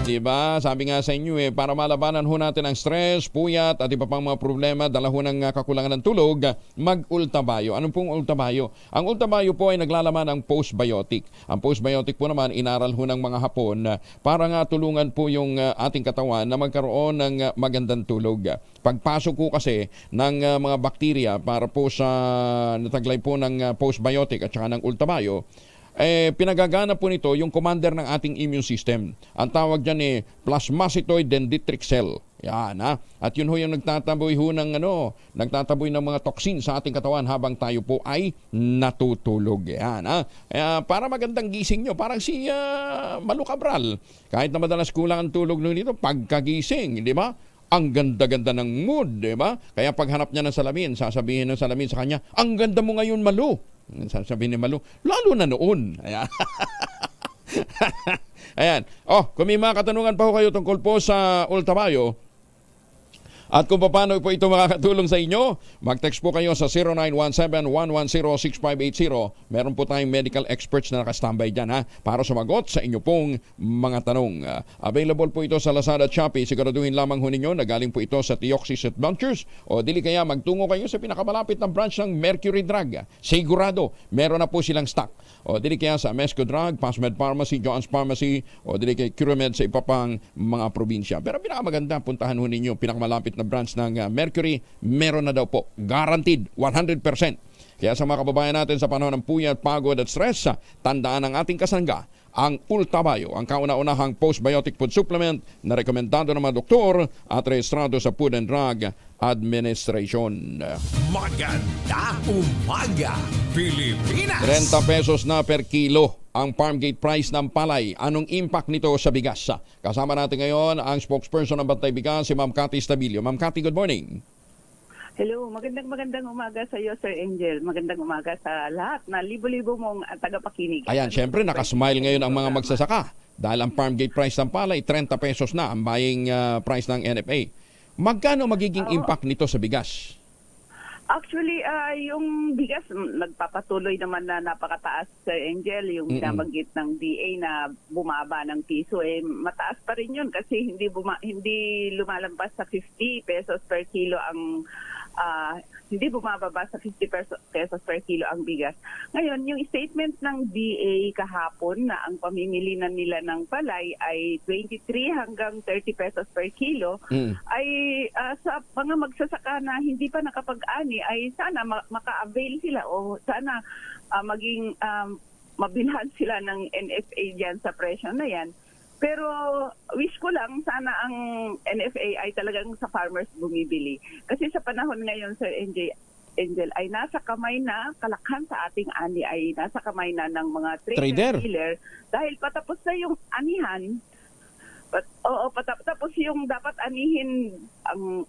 Diba? Sabi nga sa inyo para malabanan ho natin ang stress, puyat at iba pang mga problema, dala ho ng kakulangan ng tulog, mag-ultabayo. Anong pong ultabayo? Ang ultabayo po ay naglalaman ng postbiotic. Ang postbiotic po naman inaral ho ng mga Hapon para nga tulungan po yung ating katawan na magkaroon ng magandang tulog. Pagpasok po kasi ng mga bakterya para po sa nataglay po ng postbiotic at saka ng ultabayo, pinagagana po nito yung commander ng ating immune system. Ang tawag dyan plasmacytoid dendritic cell. Yan, ha? At yun ho yung nagtataboy ho ng nagtataboy ng mga toxin sa ating katawan habang tayo po ay natutulog. Yan, ha? Para magandang gising nyo, parang si Malu Cabral. Kahit na madalas kulang ang tulog nito, pagkagising, di ba? Ang ganda-ganda ng mood, di ba? Kaya paghanap niya ng salamin, sasabihin ng salamin sa kanya, ang ganda mo ngayon, Malu. Sasabihin ni Malu, lalo na noon. Ayan. Ayan. Kung may mga katanungan pa ho kayo tungkol po sa ultabayo, at kung paano po ito makakatulong sa inyo, mag-text po kayo sa 0917-110-6580. Meron po tayong medical experts na nakastambay dyan, ha, para sumagot sa inyo pong mga tanong. Available po ito sa Lazada at Shopee. Siguraduhin lamang ho ninyo na galing po ito sa Theoxis Adventures o dili kaya magtungo kayo sa pinakamalapit na branch ng Mercury Drug. Sigurado, meron na po silang stock. O dili kaya sa Mesco Drug, Pasmed Pharmacy, John's Pharmacy o dili kay Curamed sa iba pang mga probinsya. Pero pinakamaganda, puntahan ho ninyo pinakamalapit na branch ng Mercury, meron na daw po. Guaranteed, 100%. Kaya sa mga kababayan natin sa panahon ng puyat, pagod at stress, tandaan ang ating kasangga, ang Ultabayo, ang kauna-unahang postbiotic food supplement na rekomendado ng mga doktor at rehistrado sa Food and Drug Administration. Maganda umaga, Pilipinas! 30 pesos na per kilo ang farm gate price ng palay. Anong impact nito sa bigas? Kasama natin ngayon ang spokesperson ng Bantay Bigas, si Ma'am Cathy Stabilio. Ma'am Cathy, good morning. Hello, magandang umaga sa iyo, Sir Angel. Magandang umaga sa lahat na libo-libo mong tagapakinig. Ayan, syempre nakasmile ngayon ang mga magsasaka dahil ang farm gate price ng palay 30 pesos na ang buying price ng NFA. Magkano magiging impact nito sa bigas? Actually, yung bigas nagpapatuloy naman na napakataas, Sir Angel, yung nabanggit ng DA na bumaba ng piso, mataas pa rin yun kasi hindi lumalampas sa 50 pesos per kilo ang hindi bumababa sa 50 pesos per kilo ang bigas. Ngayon, yung statement ng DA kahapon na ang pamimili na nila ng palay ay 23 hanggang 30 pesos per kilo ay sa mga magsasaka na hindi pa nakapag-ani ay sana maka-avail sila o sana maging mabilhan sila ng NFA dyan sa presyo na yan. Pero wish ko lang sana ang NFA ay talagang sa farmers bumibili. Kasi sa panahon ngayon, Sir Angel, ay nasa kamay na, kalakhan sa ating ani ay nasa kamay na ng mga trader dealer dahil patapos na yung anihan. Patapos yung dapat anihin ang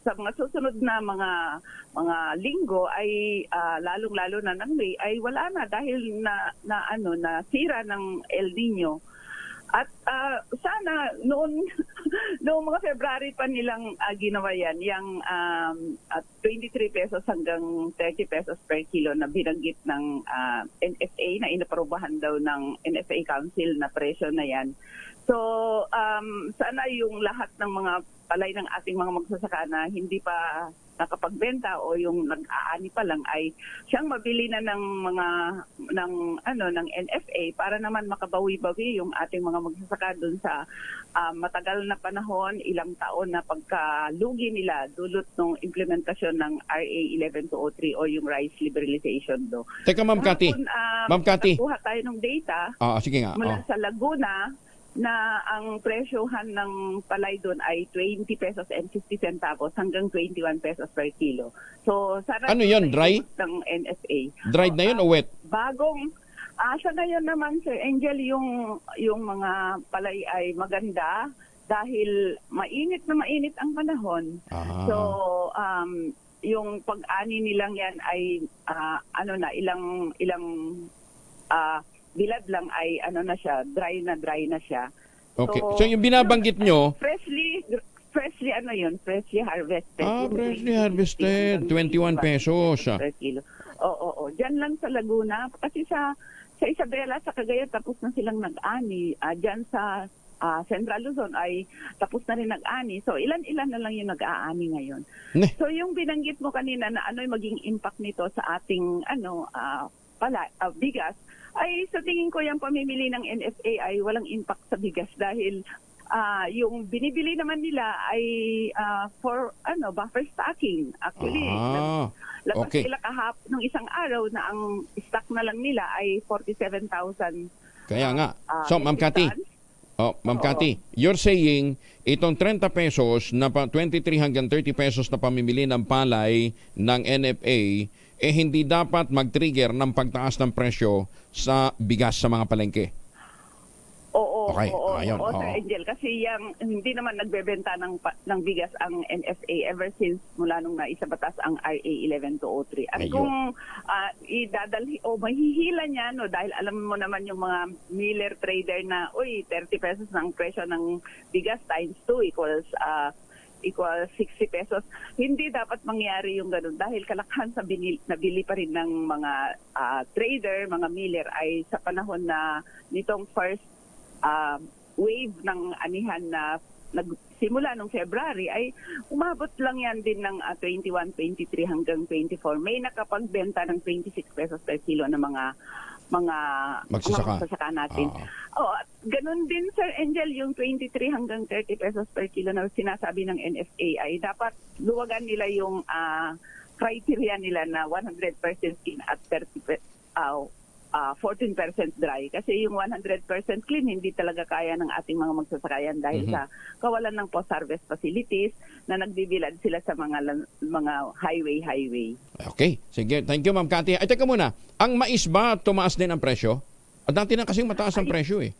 sa mga susunod na mga linggo ay lalong-lalo na ng May ay wala na dahil na sira ng El Nino. At sana noong mga February pa nilang ginawa yan, yung 23 pesos hanggang 30 pesos per kilo na binanggit ng NFA na inaprobahan daw ng NFA Council na presyo na yan. So, sana yung lahat ng mga palay ng ating mga magsasaka na hindi pa nakapagbenta o yung nag-aani pa lang ay siyang mabili na ng ng NFA para naman makabawi-bawi yung ating mga magsasaka doon sa matagal na panahon, ilang taon na pagkalugi nila dulot ng implementasyon ng RA 11203 o yung rice liberalization law. Teka, Ma'am Cathy. Ma'am Cathy. Nakuha tayo ng data Sige nga. mula sa Laguna na ang presyohan ng palay doon ay 20 pesos and 50 centavos hanggang 21 pesos per kilo. So, sana Ano yun, dry? ng NFA. Dried na yun o wet? Bagong sa ngayon naman, Sir Angel, yung mga palay ay maganda dahil mainit na mainit ang panahon. So, yung pag-ani nilang yan ay ilang bilad lang ay dry na siya. Okay. So yung binabanggit nyo, freshly harvested. Freshly harvested, 21 pesos. Per kilo. Oo. Diyan lang sa Laguna kasi sa Isabela, sa Cagayan tapos na silang nag-ani. Diyan sa Central Luzon ay tapos na rin nag-ani. So ilan-ilan na lang yung nag-aani ngayon. So yung binanggit mo kanina na ano yung maging impact nito sa ating bigas, ay sa tingin ko yung pamimili ng NFA ay walang impact sa bigas dahil yung binibili naman nila ay for buffer stocking. Actually, labas sila nung isang araw na ang stock na lang nila ay 47,000. Kaya nga. So, Ma'am Cathy. Ma'am Cathy, you're saying itong 30 pesos na 23 hanggang 30 pesos na pamimili ng palay ng NFA hindi dapat mag-trigger ng pagtaas ng presyo sa bigas sa mga palengke. Oo, Okay, ayun, Sir Angel, kasi hindi naman nagbebenta ng bigas ang NFA ever since mula nung naisa batas ang RA 11203. At kung idadalhi o mahihila niya dahil alam mo naman yung mga miller trader na 30 pesos ng presyo ng bigas times 2 equals 60 pesos. Hindi dapat mangyari yung ganun dahil kalakhan sa nabili pa rin ng mga trader, mga miller ay sa panahon na nitong first wave ng anihan na nagsimula nung February ay umabot lang yan din ng 21, 23 hanggang 24. May nakapagbenta ng 26 pesos per kilo ng mga magsasaka natin. Ganun din, Sir Angel, yung 23 hanggang 30 pesos per kilo na sinasabi ng NFA ay dapat luwagan nila yung criteria nila na 100% clean at 14% dry. Kasi yung 100% clean, hindi talaga kaya ng ating mga magsasakayan dahil sa kawalan ng post-harvest facilities na nagbibilad sila sa mga highway. Okay. Sige. Thank you, Ma'am Cathy. Ay, teka muna. Ang mais ba tumaas din ang presyo? Dati na kasing mataas ang presyo eh.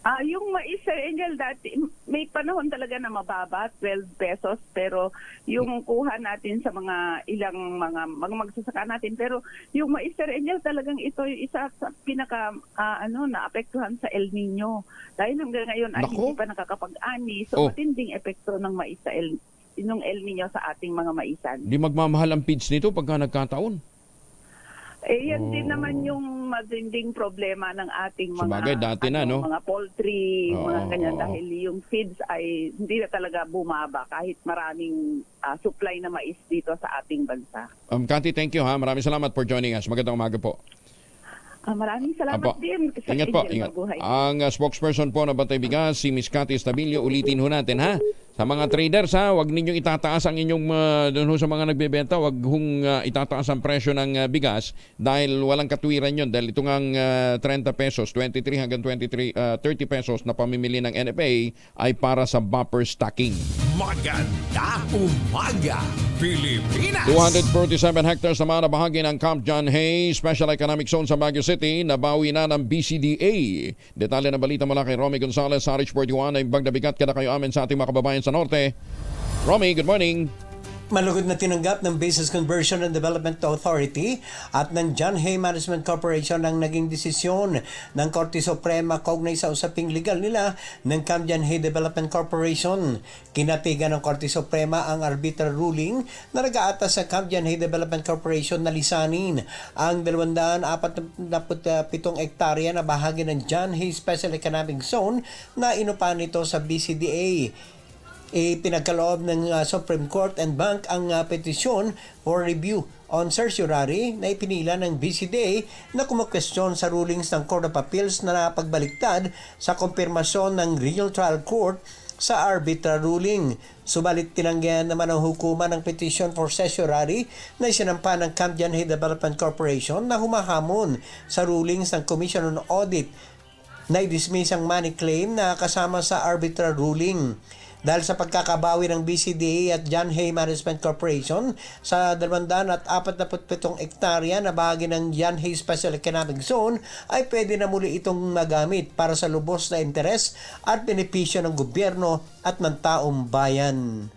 Yung mais, Sir Angel, dati may panahon talaga na mababa, 12 pesos, pero yung kuha natin sa mga magsasaka natin, pero yung mais, Sir Angel, talagang ito yung isa sa pinaka naapektuhan sa El Nino. Dahil hanggang ngayon ay hindi pa nakakapag-ani, so matinding epekto ng mais sa El Nino sa ating mga maisan. Di magmamahal ang feeds nito pagka nagkataon. Yan din naman yung matinding problema ng ating Sabagay, dati na, mga poultry, mga ganyan, dahil yung feeds ay hindi na talaga bumaba kahit maraming supply na mais dito sa ating bansa. Cathy, thank you ha. Maraming salamat for joining us. Magandang umaga po. Maraming salamat din. Ingat po, ingat. Ang spokesperson po ng Bantay Bigas, si Ms. Cathy Estabilio, ulitin ho natin ha. Sa mga traders ha, huwag ninyong itataas ang inyong, doon sa mga nagbebenta, huwag hong itataas ang presyo ng bigas dahil walang katwiran yun. Dahil ito ngang 30 pesos, 23 hanggang 30 pesos na pamimili ng NFA ay para sa buffer stocking. Maganda umaga, Pilipinas! 247 hectares naman na bahagi ng Camp John Hay Special Economic Zone sa Baguio City, nabawi na ng BCDA. Detalye ng balita mula kay Romy Gonzalez sa RH41 ay bagdabigat kada kayo amin sa ating mga kababayan sa Norte. Romy, good morning. Malugod na tinanggap ng Business Conversion and Development Authority at ng John Hay Management Corporation ang naging desisyon ng Korte Suprema kaugnay sa usaping legal nila ng Cam John Hay Development Corporation. Kinatigan ng Korte Suprema ang arbitral ruling na nag-aatas sa Cam John Hay Development Corporation na lisanin ang 247 hektarya na bahagi ng John Hay Special Economic Zone na inupahan nito sa BCDA. Pinagkaloob ng Supreme Court and Bank ang petisyon for review on certiorari na ipinila ng BCDA na kumakwestiyon sa rulings ng Court of Appeals na napagbaliktad sa kumpirmasyon ng Regional Trial Court sa arbitral ruling. Subalit tinanggihan naman ang hukuman ng petition for certiorari na isinampa ng Cam John Hay Development Corporation na humahamon sa rulings ng Commission on Audit na i-dismiss ang money claim na kasama sa arbitral ruling. Dahil sa pagkakabawi ng BCDA at John Hay Management Corporation sa 247 hektarya na bahagi ng John Hay Special Economic Zone ay pwede na muli itong magamit para sa lubos na interes at benepisyo ng gobyerno at ng taong bayan.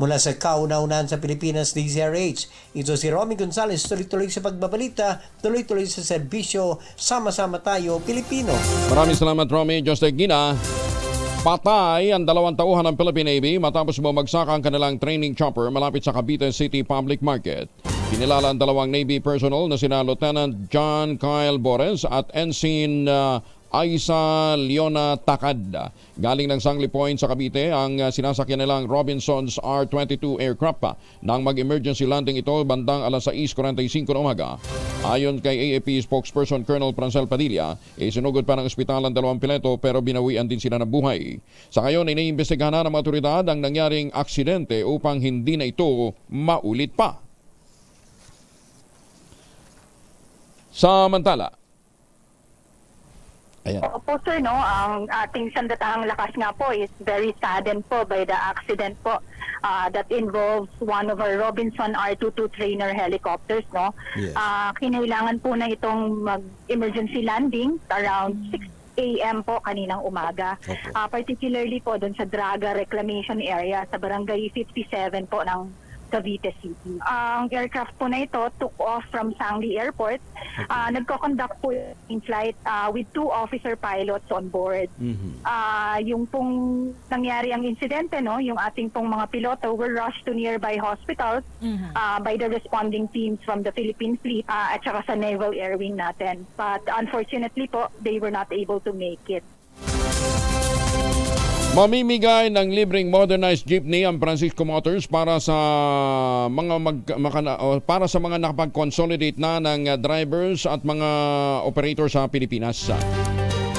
Mula sa kauna-unahan sa Pilipinas, DZRH, ito si Romy Gonzales, tuloy-tuloy sa pagbabalita, tuloy-tuloy sa serbisyo, sama-sama tayo, Pilipino. Maraming salamat, Romy. Just Gina. Patay ang 2 tauhan ng Philippine Navy matapos bumagsak ang kanilang training chopper malapit sa Cavite City Public Market. Kinilala ang 2 Navy personnel na sina Lieutenant John Kyle Bores at Ensign Aisa Leona Takad. Galing ng Sangli Point sa Cavite ang sinasakyan nilang Robinson's R-22 aircraft nang mag-emergency landing ito bandang alas 6:45 ng umaga. Ayon kay AFP spokesperson Colonel Francel Padilla, sinugod pa ng ospital ang 2 piloto pero binawian din sila ng buhay. Sa ngayon, iniimbestigahan na ng mga otoridad ang nangyaring aksidente upang hindi na ito maulit pa. Samantala, ayan. Opo sir, no, ang ating sandatahang lakas nga po is very saddened po by the accident po that involves one of our Robinson R-22 trainer helicopters, no. Yes. Kinailangan po na itong mag-emergency landing around 6 a.m. po kaninang umaga. Okay. Particularly po doon sa Draga Reclamation Area sa Barangay 57 po ng Cavite City. Ang aircraft po na ito took off from Sangli Airport. Nagko-conduct po yung flight with 2 officer pilots on board. Yung pong nangyari ang insidente, no, yung ating pong mga piloto were rushed to nearby hospitals by the responding teams from the Philippine Fleet at saka sa Naval Air Wing natin. But unfortunately po, they were not able to make it. Mamimigay ng libreng modernized jeepney ang Francisco Motors para sa mga nakapag-consolidate na ng drivers at mga operators sa Pilipinas.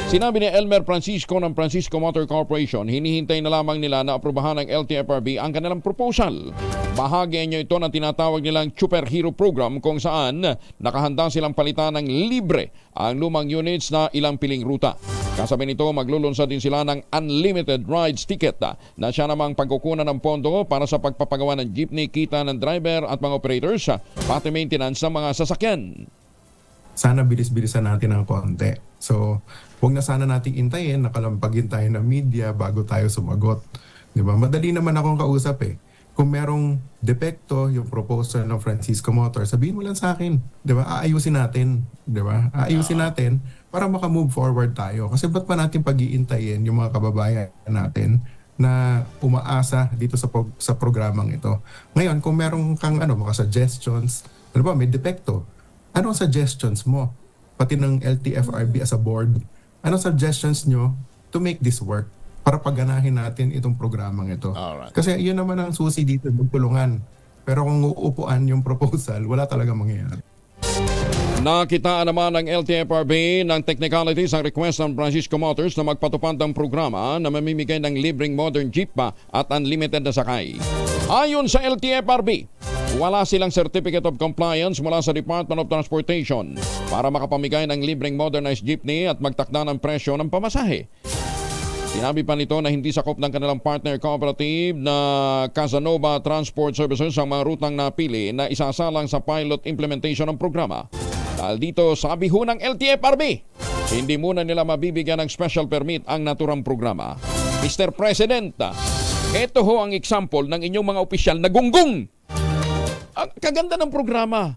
Sinabi ni Elmer Francisco ng Francisco Motor Corporation, hinihintay na lamang nila na aprubahan ng LTFRB ang kanilang proposal. Bahagi niyo ito ng tinatawag nilang Super Hero Program kung saan nakahanda silang palitan ng libre ang lumang units na ilang piling ruta. Kasabay nito, maglulunsad din sila ng unlimited rides ticket na siya namang pagkukunan ng pondo para sa pagpapagawa ng jeepney, kita ng driver at mga operators, pati maintenance ng mga sasakyan. Sana bilis-bilisan natin ng konti. So, huwag na sana nating intayin, nakalampagin tayo ng media bago tayo sumagot. Diba? Madali naman akong kausap eh. Kung merong depekto yung proposal ng Francisco Motor, sabihin mo lang sa akin. Diba? Aayusin natin. Diba? Aayusin natin para makamove forward tayo. Kasi ba't pa natin pag-iintayin yung mga kababayan natin na umaasa dito sa programang ito. Ngayon, kung merong kang mga suggestions, may depekto, anong suggestions mo? Pati ng LTFRB as a board, anong suggestions nyo to make this work para pagganahin natin itong programang ito? Alright. Kasi yun naman ang susi dito, magtulungan. Pero kung uupuan yung proposal, wala talaga mangyayari. Nakitaan naman ng LTFRB ng technicalities ang request ng Francisco Motors na magpatupad ng programa na mamimigay ng libreng modern jeep at unlimited na sakay. Ayon sa LTFRB, wala silang Certificate of Compliance mula sa Department of Transportation para makapamigay ng libreng modernized jeepney at magtakda ng presyo ng pamasahe. Sinabi pa nito na hindi sakop ng kanilang partner cooperative na Casanova Transport Services ang mga rutang napili na isasalang sa pilot implementation ng programa. Dahil dito, sabi ho ng LTFRB, hindi muna nila mabibigyan ng special permit ang naturang programa. Mr. President, ito ho ang example ng inyong mga opisyal na gunggong. Ang kaganda ng programa.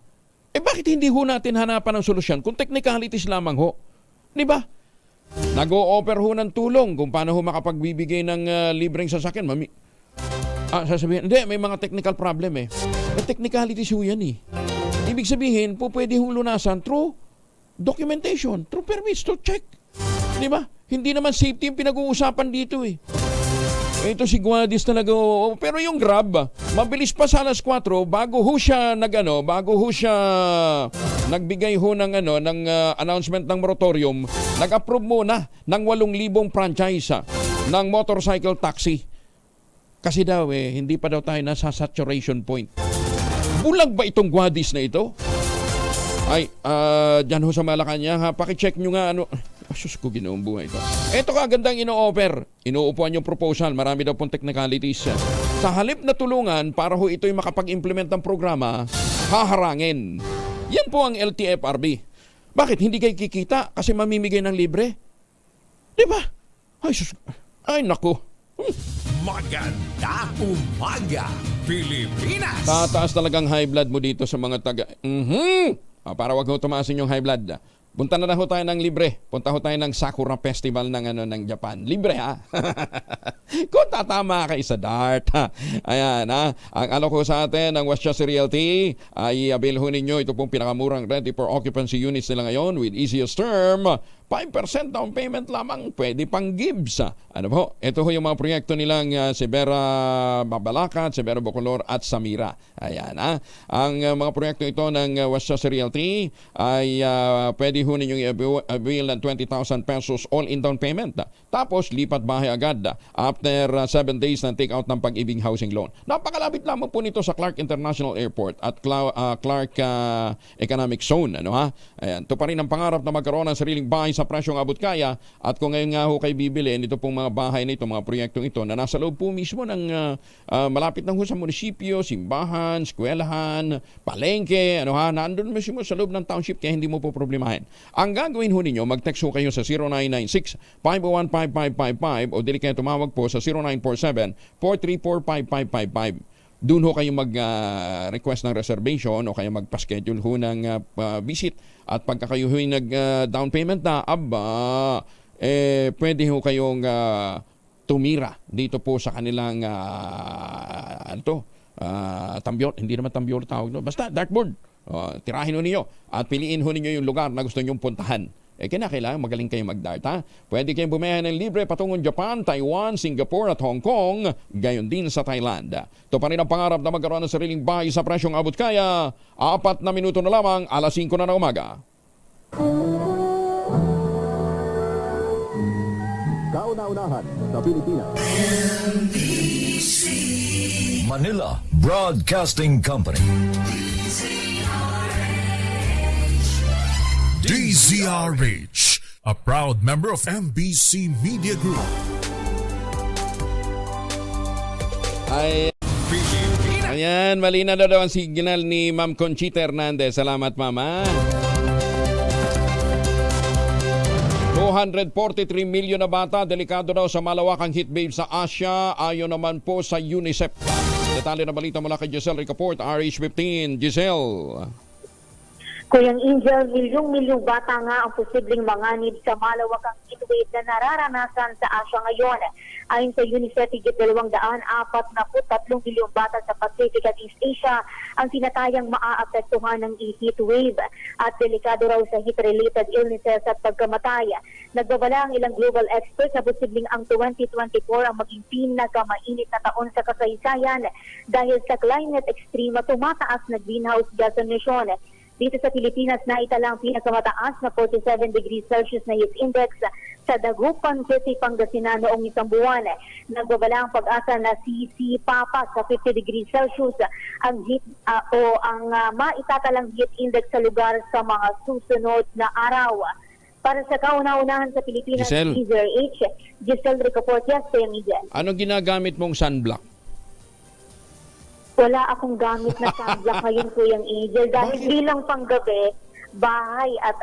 Bakit hindi ho natin hanapan ng solusyon kung technicalities lamang ho? Di ba? Nag-o-offer ho ng tulong kung paano ho makapagbibigay ng libreng sasakyan. Sasabihin, hindi, may mga technical problem eh. Technicalities ho yan eh. Ibig sabihin, pwede hong lunasan through documentation, through permits, to check. Di ba? Hindi naman safety yung pinag-uusapan dito eh. Ito si Guadis talaga. Pero yung Grab, mabilis pa sa alas 4 bago ho siya nagbigay ho ng announcement ng moratorium, nag-approve muna ng 8,000 franchise ng motorcycle taxi. Kasi daw hindi pa daw tayo nasa saturation point. Bulag ba itong Guadis na ito? Ay, dyan ho sa Malacanang, pakicheck nyo nga Asus ko, ginoong buhay ito. Ito kagandang ino-offer. Inuupuan yung proposal. Marami daw pong technicalities. Sa halip na tulungan para ho ito'y makapag-implement ng programa, haharangin. Yan po ang LTFRB. Bakit? Hindi kayo kikita kasi mamimigay ng libre? Diba? Ay, naku. Maganda umaga, Pilipinas! Tataas talagang high blood mo dito sa mga taga... para wag ho tumaasin yung high blood. Punta na ho tayo ng libre. Punta ho tayo ng Sakura Festival ng Japan. Libre ha. Kung tatama kayo sa DART ha. Ayan ha. Ang alok ko sa atin ng Westchester Realty ay avail ho ninyo. Ito pong pinakamurang rent for occupancy units nila ngayon with easiest term. 5% down payment lamang, pwede pang gives. Ano po? Ito ho yung mga proyekto nilang Sibera Babalacat, Sibera Bacolor at Samira. Ayan ha. Ang mga proyekto ito ng Westchester Realty ay pwede ho ninyong i-avail ng 20,000 pesos all-in down payment. Tapos, lipat bahay agad after 7 days ng take-out ng Pag-ibig Housing Loan. Napakalapit lamang po nito sa Clark International Airport at Clark Economic Zone. Ano ha? Ayan. Ito pa rin ang pangarap na magkaroon ng sariling bahay sa presyong abot kaya. At kung ngayon nga ho kayo bibili, ito pong mga bahay na ito, mga proyektong ito, na nasa loob po mismo ng malapit lang ho sa munisipyo, simbahan, eskwelahan, palengke, ano ha? Nandun mismo sa loob ng township kaya hindi mo po problemahin. Ang gagawin ho ninyo, mag-text ho kayo sa 0996-501-5555 o dili kayo tumawag po sa 0947-434-5555. Doon ho kayo mag-request ng reservation o kaya magpa-schedule ho ng visit. At pagka kayo ho nag-down payment na, pwede ho kayong tumira dito po sa kanilang tambyol. Hindi naman tambyol tawag. No? Basta dartboard. Tirahin ho ninyo at piliin ho ninyo yung lugar na gusto nyong puntahan. Kinakailangan magaling kayo mag-dart ha. Pwede kayong bumiyahe ng libre patungong Japan, Taiwan, Singapore at Hong Kong. Gayon din sa Thailand. Ito pa rin ang pangarap na magkaroon ng sariling bahay sa presyong abot kaya. 4 na minuto na lamang, alas 5 na ng umaga. Kauna-unahan sa Pilipinas. Manila Broadcasting Company. DZRH, a proud member of MBC Media Group. Ayan, malina daw ang signal ni Ma'am Conchita Hernandez. Salamat, Mama. 243 milyon na bata, delikado daw sa malawakang heatwave sa Asia, ayon naman po sa UNICEF. Detalye na balita mula kay Giselle Ricaport, RH15. Giselle. Kuyang Angel, milyong-milyong bata nga ang posibleng manganib sa malawakang heatwave na nararanasan sa Asia ngayon. Ayon sa UNICEF, higit 243 milyong bata sa Pacific at East Asia ang tinatayang maaapektuhan ng heatwave at delikado raw sa heat-related illnesses at pagkamatay. Nagbabala ang ilang global experts na posibleng ang 2024 ang maging pinakamainit na taon sa kasaysayan dahil sa climate extreme at tumataas na greenhouse gas emission. Dito sa Pilipinas na italang pinakamataas na 47 degrees Celsius na heat index sa Dagupan City, Pangasinan noong isang buwan. Nagbabala ang pag-asa na sisipa sa 50 degrees Celsius ang heat maitatalang heat index sa lugar sa mga susunod na araw. Para sa kauna-unahan sa Pilipinas, DZRH, Giselle Ricaport, yes, Miguel. Ano ginagamit mong sunblock? Wala akong gamit na sunblock ngayon, Kuyang Angel. Dahil bilang panggabi, bahay at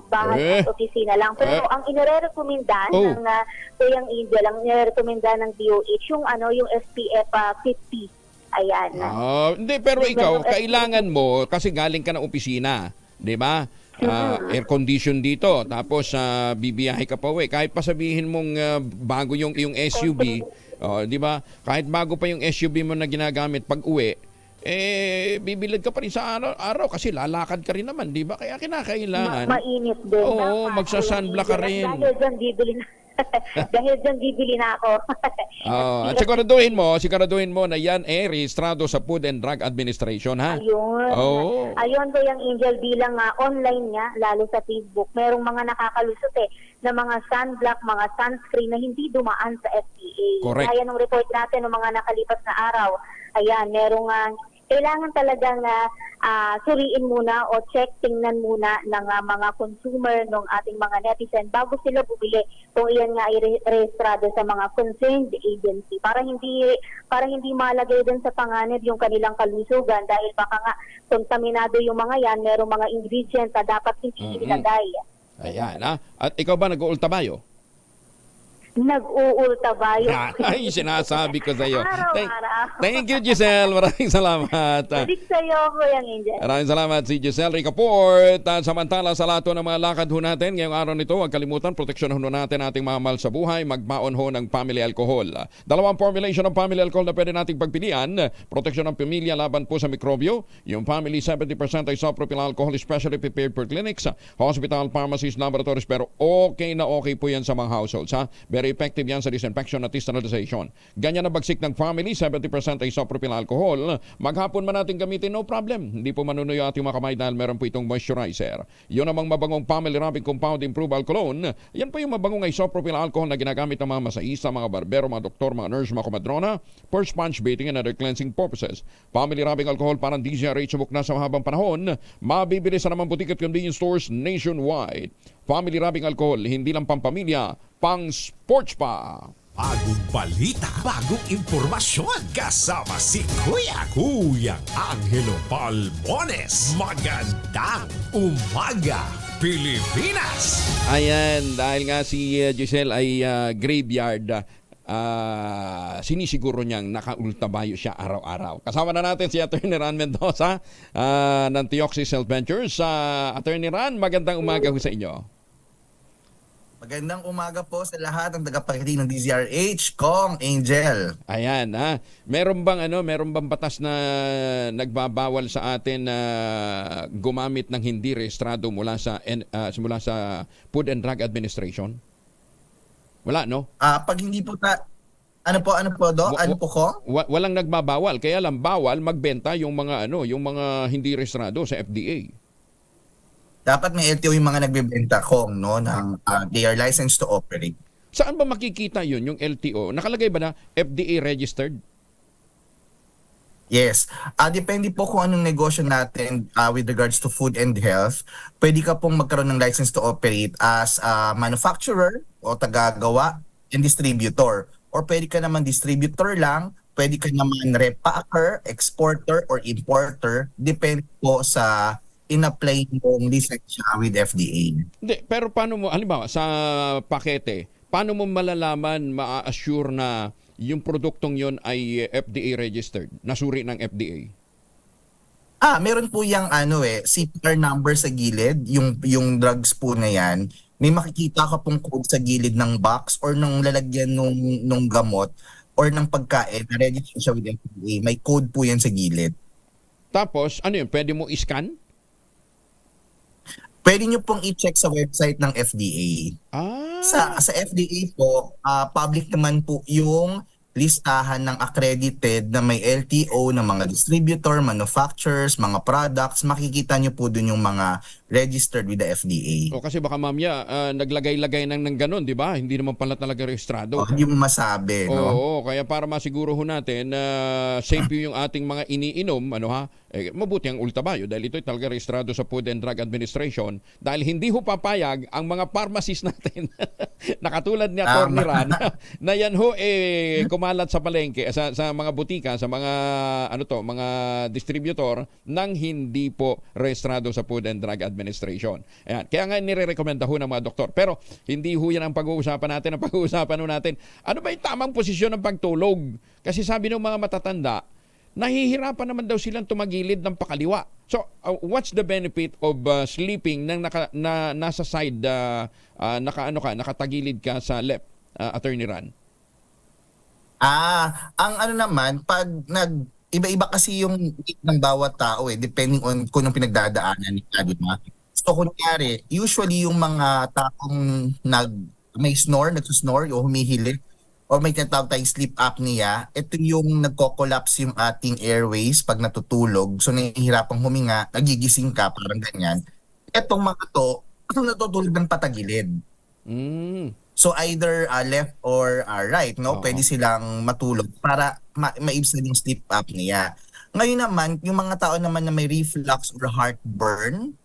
bahay at opisina lang. Pero ang inirekomenda ng Kuyang Angel, ang inirekomenda ng DOH, yung SPF 50. Ayan. Hindi, pero ikaw, kailangan mo, kasi galing ka ng opisina, di ba? Air condition dito, tapos bibiyahe ka pa uwi. Kahit pa sabihin mong bago yung SUV, di ba? Kahit bago pa yung SUV mo na ginagamit pag uwi, bibilad ka pa rin sa araw kasi lalakad ka rin naman, di ba? Kaya kinakailangan. Mainit din. Oo, magsasunblock ka rin. Dahil dyan, bibili na ako. At siguraduhin mo na yan rehistrado sa Food and Drug Administration, ha? Ayun. Ayun ko yung Angel bilang online nga, lalo sa Facebook, merong mga nakakalusot na mga sunblock, mga sunscreen na hindi dumaan sa FDA. Correct. Kaya nung report natin ng mga nakalipas na araw, ayan, merong kailangan talagang suriin muna o tingnan muna ng mga consumer ng ating mga netizen bago sila bumili kung iyan nga ay rehistrado sa mga concerned agency para hindi malagay din sa panganib yung kanilang kalusugan dahil baka nga kontaminado yung mga yan, merong mga ingredients na dapat hindi ilagay. Ayan, At ikaw ba nag-uultabayo? Nag-uultabayo. Ay, sinasabi ko sa iyo. Araw-araw. Thank you, Giselle. Maraming salamat. Balik sa iyo, Kuya Angel. Maraming salamat si Giselle Ricaport. Samantala sa lahat ng mga lakad ho natin ngayong araw nito, huwag kalimutan, proteksyon ho natin ating mga mahal sa buhay, magbaon ho ng family alcohol. Dalawang formulation ng family alcohol na pwede nating pagpilian. Proteksyon ng pamilya laban po sa mikrobyo. Yung family 70% isopropyl alcohol, especially prepared for clinics, hospital, pharmacies, laboratories, pero okay na okay po yan sa mga households, ha? Very effective yan sa disinfection at sterilization. Ganyan na bagsik ng family, 70% isopropyl alcohol. Maghapon man natin gamitin, no problem. Hindi po manunuyo ating mga kamay dahil meron po itong moisturizer. Yun namang mabangong family wrapping compound improved alcohol. Yan po yung mabangong isopropyl alcohol na ginagamit ng mga masaista, mga barbero, mga doktor, mga nurse, mga komadrona for sponge bathing and other cleansing purposes. Family wrapping alcohol parang DZRH subok na sa mahabang panahon. Mabibili sa naman butik at convenience stores nationwide. Family wrapping alcohol, hindi lang pampamilya, pang sports pa. Bagong balita, bagong impormasyon. Kasama si Kuya Angelo Palmones. Magandang umaga, Pilipinas! Ayan, dahil nga si Giselle ay graveyard, sinisiguro niyang nakaultabayo siya araw-araw. Kasama na natin si Attorney Ran Mendoza ng Theoxis Health Ventures. Attorney Ran, magandang umaga ho sa inyo. Magandang umaga po sa lahat ng tagapakinig ng DZRH, Kong Angel. Ayan, meron bang batas na nagbabawal sa atin na gumamit ng hindi rehistrado mula sa Food and Drug Administration? Wala, no? Pag hindi po ano po Kong? Walang nagbabawal, kaya lang bawal magbenta yung mga hindi rehistrado sa FDA. Dapat may LTO yung mga nagbebenta, Kong, no, ng they are licensed to operate. Saan ba makikita yun, yung LTO? Nakalagay ba na FDA registered? Yes. Depende po kung anong negosyo natin with regards to food and health. Pwede ka pong magkaroon ng license to operate as manufacturer o tagagawa and distributor. Or pwede ka naman distributor lang, pwede ka naman repacker, exporter, or importer. Depende po sa in-apply yung lisensya with FDA. Hindi, pero paano mo, halimbawa, sa pakete, paano mo malalaman, ma-assure na yung produktong yon ay FDA registered, nasuri ng FDA? Meron po yung CPR number sa gilid, yung drugs po na yan. May makikita ka pong code sa gilid ng box or ng lalagyan nung gamot or ng pagkain na registered siya with FDA. May code po yan sa gilid. Tapos, ano yun? Pwede mo i-scan? Pwede nyo pong i-check sa website ng FDA. Sa FDA po, public naman po yung listahan ng accredited na may LTO ng mga distributor, manufacturers, mga products. Makikita nyo po dun yung mga registered with the FDA. O kasi baka mamaya naglagay-lagay ng ganun, di ba? Hindi naman pala talaga rehistrado. Hindi mo masabi, no? Oo, kaya para masiguro ho natin safe yung ating mga iniinom, mabuti ang ultabayo dahil ito ay talaga rehistrado sa Food and Drug Administration dahil hindi ho papayag ang mga pharmacist natin na katulad ni Atty. Ran na yan ho kumalat sa palengke, sa mga butika, sa mga mga distributor nang hindi po rehistrado sa Food and Drug Administration. Ayan. Kaya nga nire-recommenda ho ng mga doktor. Pero hindi ho yan ang pag-uusapan natin. Ang pag-uusapan ho natin, ano ba yung tamang posisyon ng pagtulog? Kasi sabi ng mga matatanda, nahihirapan naman daw silang tumagilid ng pakaliwa. So, what's the benefit of sleeping nang nasa side, nakatagilid ka sa left, Attorney Ran? Ang ano naman, pag iba-iba kasi yung need ng bawat tao depending on kung anong pinagdadaanan nila, di ba? So kunyari, usually yung mga taong may nagsusnore o humihilik, or may tinatawag tayong sleep apnea, ito yung nagko-collapse yung ating airways pag natutulog. So nahihirapang huminga, nagigising ka, parang ganyan. Etong mga to, natutulog ng patagilid. So either left or right, no? Pwede silang matulog para maibsan yung sleep apnea. Ngayon naman, yung mga tao naman na may reflux or heartburn,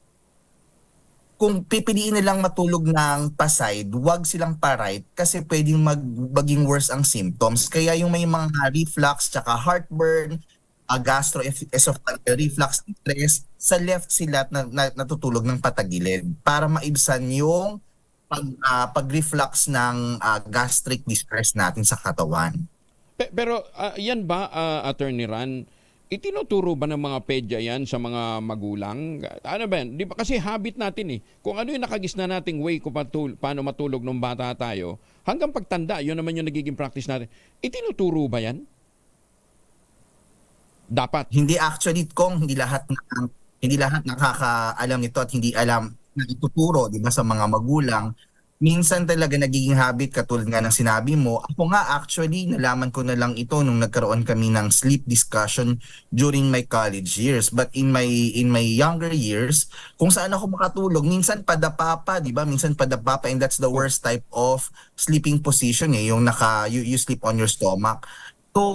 kung pipiliin nilang matulog ng pa-side, huwag silang pa-right kasi pwedeng maging worse ang symptoms. Kaya yung may mga reflux, tsaka heartburn, gastroesophageal reflux, stress, sa left sila natutulog ng patagilid para maibsan yung pag-reflux ng gastric distress natin sa katawan. Pero yan ba, Attorney Ran, itinuturo ba ng mga pedya yan sa mga magulang? Ano ba yan? Di ba kasi habit natin Kung ano yung nakagisna nating way kung paano matulog nung bata tayo, hanggang pagtanda, yun naman yung nagiging practice natin. Itinuturo ba yan? Dapat. Hindi actually, kung hindi lahat nakakaalam nito at hindi alam na ituturo, di ba, sa mga magulang. Minsan talaga nagiging habit, katulad nga ng sinabi mo. Ako nga actually, nalaman ko na lang ito nung nagkaroon kami ng sleep discussion during my college years. But in my younger years, kung saan ako makatulog, minsan padapa, di ba? Minsan padapa, and that's the worst type of sleeping position yung you sleep on your stomach. So,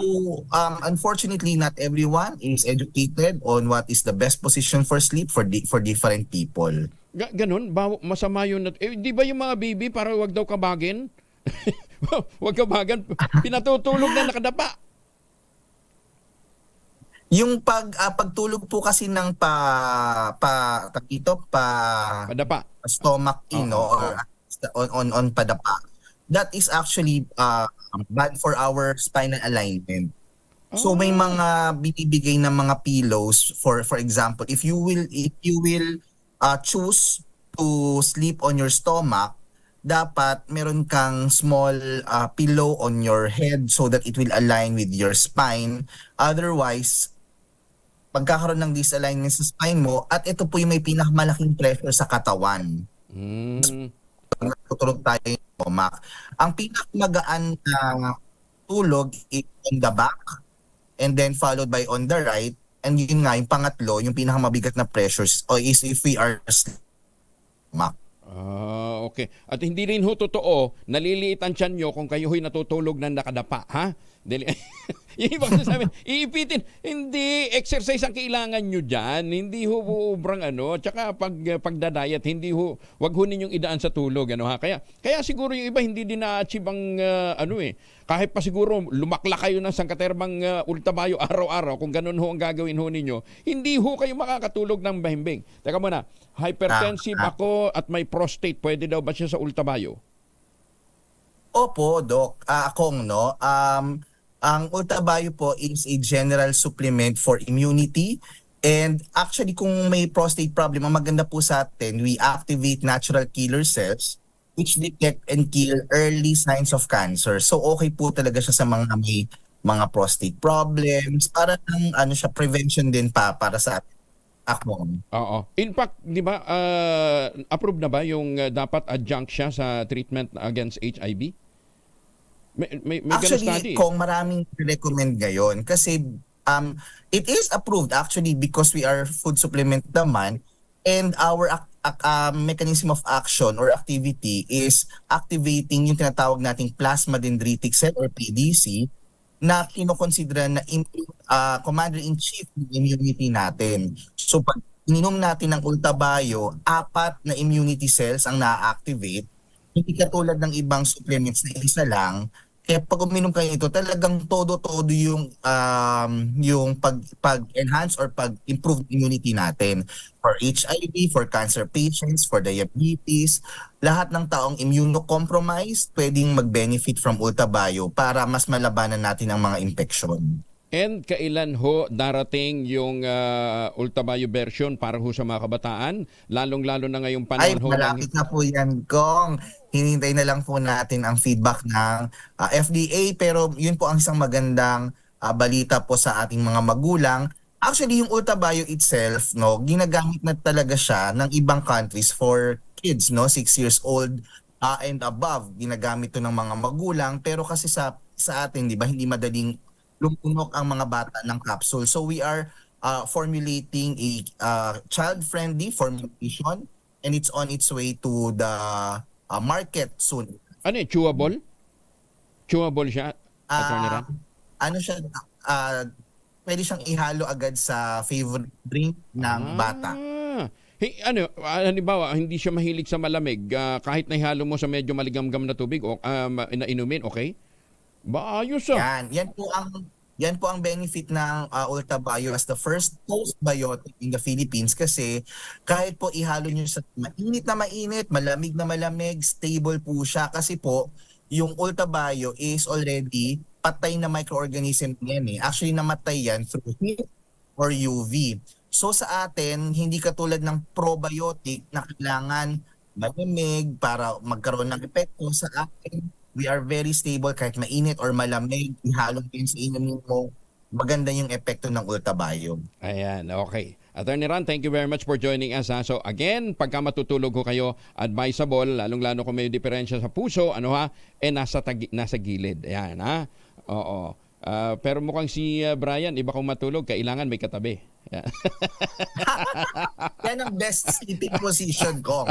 unfortunately, not everyone is educated on what is the best position for sleep for different people. Ganun? Masama yun? Di ba yung mga baby para wag daw kabagin? Wag kabagan. Pinatutulog na nakadapa. Yung pagtulog po kasi ng padapa. Stomach or on padapa. That is actually bad for our spinal alignment. So may mga binibigay na mga pillows for example, if you will choose to sleep on your stomach, dapat meron kang small pillow on your head so that it will align with your spine. Otherwise, pagkakaroon ng disalignment sa spine mo, at ito po yung may pinakamalaking pressure sa katawan. Tutulog tayo yung stomach. Ang pinakamagaan na tulog is on the back and then followed by on the right. And yun nga, yung pangatlo, yung pinakamabigat na pressures is if we are stomach. Okay. At hindi rin ho totoo, naliliit ang tiyan nyo kung kayo ho'y natutulog na nakadapa, ha? Yung ibang sasabi, iipitin. Hindi, exercise ang kailangan nyo dyan. Hindi ho ubrang Tsaka pagdadayat, hindi ho, wag ho ninyong idaan sa tulog, ha? Kaya siguro yung iba hindi din na-achieve ang, kahit pa siguro lumakla kayo ng sangkaterbang ultabayo araw-araw, kung ganun ho ang gagawin ho ninyo, hindi ho kayo makakatulog ng mahimbing. Teka muna, hypertensive ako at may prostate, pwede daw ba siya sa ultabayo? Opo, Doc. Ang ultabayo po is a general supplement for immunity. And actually, kung may prostate problem, ang maganda po sa atin, we activate natural killer cells which detect and kill early signs of cancer. So okay po talaga siya sa may mga prostate problems. Para ng prevention din para sa atin. Oo. In fact, di ba, approved na ba yung dapat adjunct siya sa treatment against HIV? May actually, study. Kung maraming recommend ngayon kasi it is approved actually because we are food supplement naman, and our mechanism of action or activity is activating yung tinatawag nating plasma dendritic cell or PDC na kinokonsidera na commander-in-chief ng immunity natin. So pag ininom natin ng ultabayo, 4 na immunity cells ang na-activate, hindi katulad ng ibang supplements na isa lang. Kaya pag uminom kayo ito, talagang todo-todo yung pag-enhance or pag-improve immunity natin. For HIV, for cancer patients, for diabetes, lahat ng taong immunocompromised pwedeng mag-benefit from ultabayo para mas malabanan natin ang mga infeksyon. And kailan ho darating yung Ultabayo version para ho sa mga kabataan? Lalong-lalo na ngayong Ay, panahon ho. malapit na po yan, Kong. Hinihintay na lang po natin ang feedback ng FDA, pero yun po ang isang magandang balita po sa ating mga magulang. Actually, yung Ultabayo itself, no, ginagamit na talaga siya ng ibang countries for kids, no, 6 years old and above. Ginagamit to ng mga magulang, pero kasi sa atin, di ba, hindi madaling lumunok ang mga bata ng capsule. So we are formulating a child-friendly formulation, and it's on its way to the market soon. Ano yun? Chewable? Chewable siya? Ano siya? Pwede siyang ihalo agad sa favorite drink ng bata. Halimbawa, hindi siya mahilig sa malamig. Kahit naihalo mo sa medyo maligamgam na tubig o inumin, okay? Ayos Yan po ang benefit ng Ultabayo as the first postbiotic in the Philippines, kasi kahit po ihalo nyo sa mainit na mainit, malamig na malamig, stable po siya, kasi po yung Ultabayo is already patay na microorganism yan . Actually, namatay yan through heat or UV. So sa atin, hindi katulad ng probiotic na kailangan malamig para magkaroon ng epekto. Sa atin, we are very stable kahit mainit or malamig, ihalong din sa inumin mo, maganda yung epekto ng Ultabayo. Ayan, okay. Attorney Ran, thank you very much for joining us. So again, pagka matutulog ko kayo, advisable, lalong-lalo kung may diferensya sa puso, nasa gilid. Ayan, ha? Oo. Pero mukhang si Brian, iba kung matulog, kailangan may katabi. Yan ang best sleeping position ko.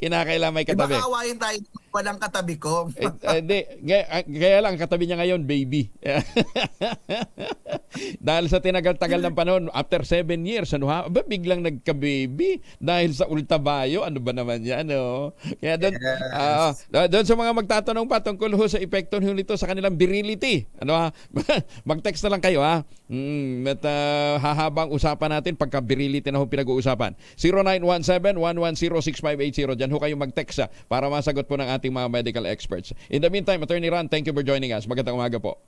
Kinakailangan may katabi. Baka awayin tayo walang katabi ko. Hindi. Kaya lang, katabi niya ngayon, baby. Dahil sa tinagal-tagal ng panahon, after 7 years, biglang nagka-baby dahil sa Ultabayo. Ano ba naman yan? Kaya doon sa mga magtatanong pa tungkol sa epekto nito sa kanilang virility. Mag-text na lang kayo, ha? At hahabang usapan natin pagka virility na pinag-uusapan. 0917-110-6580. Diyan ho kayo mag-text para masagot po ng ating mga medical experts. In the meantime, Attorney Ran, thank you for joining us. Magandang umaga po.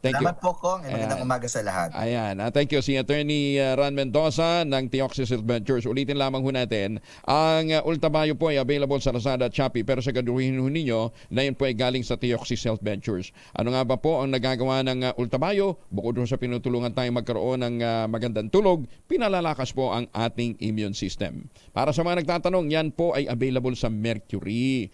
Salamat po, Kong. Magandang umaga sa lahat. Ayan. Thank you si Attorney Ran Mendoza ng Theoxis Health Ventures. Ulitin lamang ho natin, ang Ultabayo po ay available sa Lazada at Shopee, pero sa gaduhin ho ninyo na yun po ay galing sa Theoxis Health Ventures. Ano nga ba po ang nagagawa ng Ultabayo? Bukod sa pinutulungan tayong magkaroon ng magandang tulog, pinalalakas po ang ating immune system. Para sa mga nagtatanong, yan po ay available sa Mercury,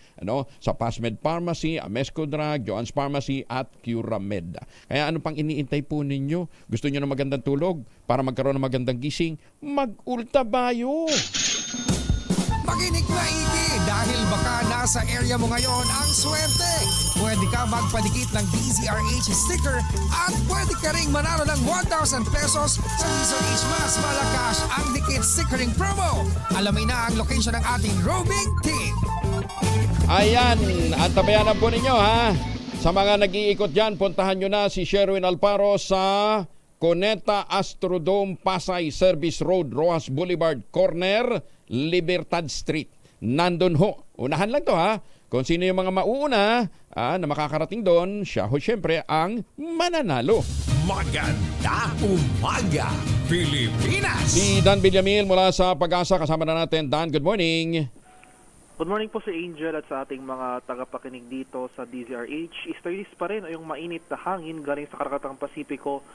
sa Pasmed Pharmacy, Amesco Drug, Joann's Pharmacy at Curamed. Kaya ano pang iniintay po ninyo? Gusto nyo ng magandang tulog para magkaroon ng magandang gising? Mag-Ultabayo! Makinig maigi dahil baka nasa area mo ngayon ang swerte. Pwede ka magpadikit ng DZRH sticker at pwede ka ring manalo ng 1,000 pesos sa DZRH Mas Malakas ang Dikit Stickering Promo. Alamin na ang location ng ating roaming team. Ayan, at tabayanan po ninyo, ha? Sa mga nag-iikot dyan, puntahan nyo na si Sherwin Alparo sa Cuneta Astrodome Pasay Service Road, Rojas Boulevard, corner, Libertad Street. Nandun ho. Unahan lang to, ha? Kung sino yung mga mauuna na makakarating doon, siya ho siyempre ang mananalo. Magandang umaga, Pilipinas! Si Dan Villamil mula sa Pag-asa. Kasama na natin. Dan, good morning. Good morning po sa Angel at sa ating mga tagapakinig dito sa DZRH. Easterlies pa rin o yung mainit na hangin galing sa Karakatang Pasipiko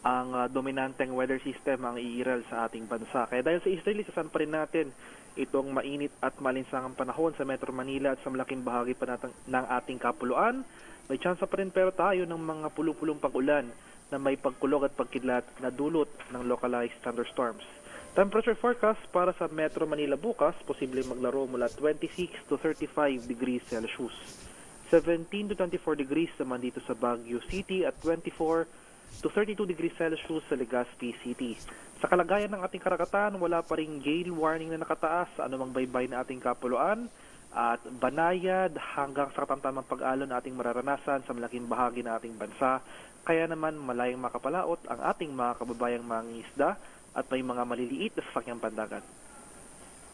ang dominanteng weather system ang iiral sa ating bansa. Kaya dahil sa easterlies, sasan pa rin natin itong mainit at malinsangang panahon sa Metro Manila at sa malaking bahagi pa ng ating kapuluan. May tsansa pa rin pero tayo ng mga pulong-pulong pag-ulan na may pagkulog at pagkidlat na dulot ng localized thunderstorms. Temperature forecast para sa Metro Manila bukas, posibleng maglaro mula 26 to 35 degrees Celsius. 17 to 24 degrees naman dito sa Baguio City at 24 to 32 degrees Celsius sa Legazpi City. Sa kalagayan ng ating karagatan, wala pa ring gale warning na nakataas sa anumang baybay na ating kapuluan at banayad hanggang sa katamtamang pag-alon na ating mararanasan sa malaking bahagi ng ating bansa. Kaya naman malayang makapalaot ang ating mga kababayang mangingisda at may mga maliliit na sasakyang pandagat.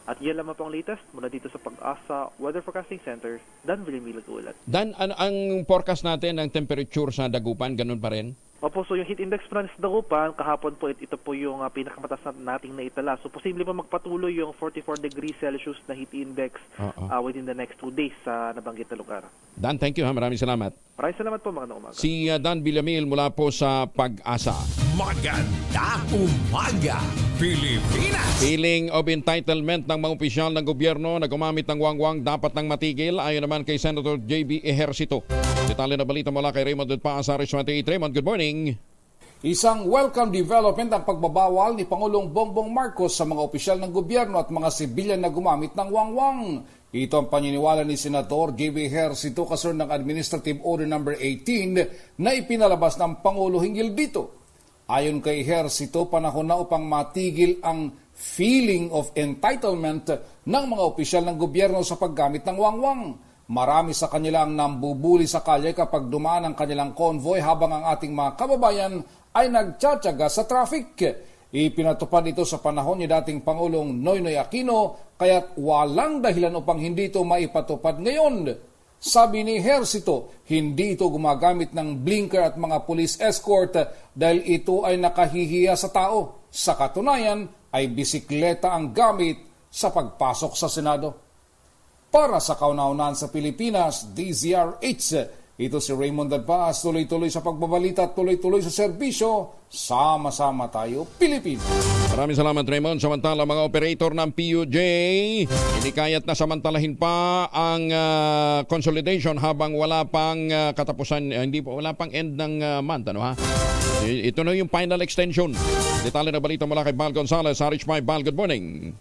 At yan lamang po ang latest mula dito sa Pag-asa Weather Forecasting Center, Dan Villamil Gulat. Dan, ang forecast natin ng temperature sa Dagupan, ganun pa rin? Opo, so yung heat index po ng Dagupan, kahapon po ito po yung pinakamataas nating naitala. So posible po magpatuloy yung 44 degrees Celsius na heat index within the next 2 days sa nabanggit na lugar. Dan, thank you ha. Maraming salamat. Maraming salamat po, magandang umaga. Si Dan Villamil mula po sa Pag-asa. Maganda umaga, Pilipinas! Feeling of entitlement ng mga opisyal ng gobyerno na gumamit ng wangwang dapat nang matigil ayon naman kay Senator J.B. Ejercito. Detalye na balita mula kay Raymond Dudpa sa Aris 28. Raymond, good morning. Isang welcome development ang pagbabawal ni Pangulong Bongbong Marcos sa mga opisyal ng gobyerno at mga sibilyan na gumamit ng wangwang. Ito ang paniniwala ni Senator J.B. Ejercito kasunod ng Administrative Order No. 18 na ipinalabas ng Pangulo hinggil dito. Ayon kay Ejercito, panahon na upang matigil ang feeling of entitlement ng mga opisyal ng gobyerno sa paggamit ng wangwang. Marami sa kanila ang nambubuli sa kalye kapag dumaan ang kanilang convoy habang ang ating mga kababayan ay nagtsatsaga sa traffic. Ipinatupad ito sa panahon ni dating Pangulong Noynoy Aquino kaya't walang dahilan upang hindi ito maipatupad ngayon. Sabi ni Ejercito, hindi ito gumagamit ng blinker at mga police escort dahil ito ay nakahihiya sa tao. Sa katunayan ay bisikleta ang gamit sa pagpasok sa Senado. Para sa kauna-unahan sa Pilipinas, DZRH, ito si Raymond Dadpaas, tuloy-tuloy sa pagbabalita at tuloy-tuloy sa serbisyo. Sama-sama tayo, Pilipino. Maraming salamat, Raymond. Samantala, mga operator ng PUJ, hindi kaya't na samantalahin pa ang consolidation habang wala pang katapusan, wala pang end ng month. Ano, ha? Ito na yung final extension. Detalye na balita mula kay Val Gonzalez, RH5. Val, good morning.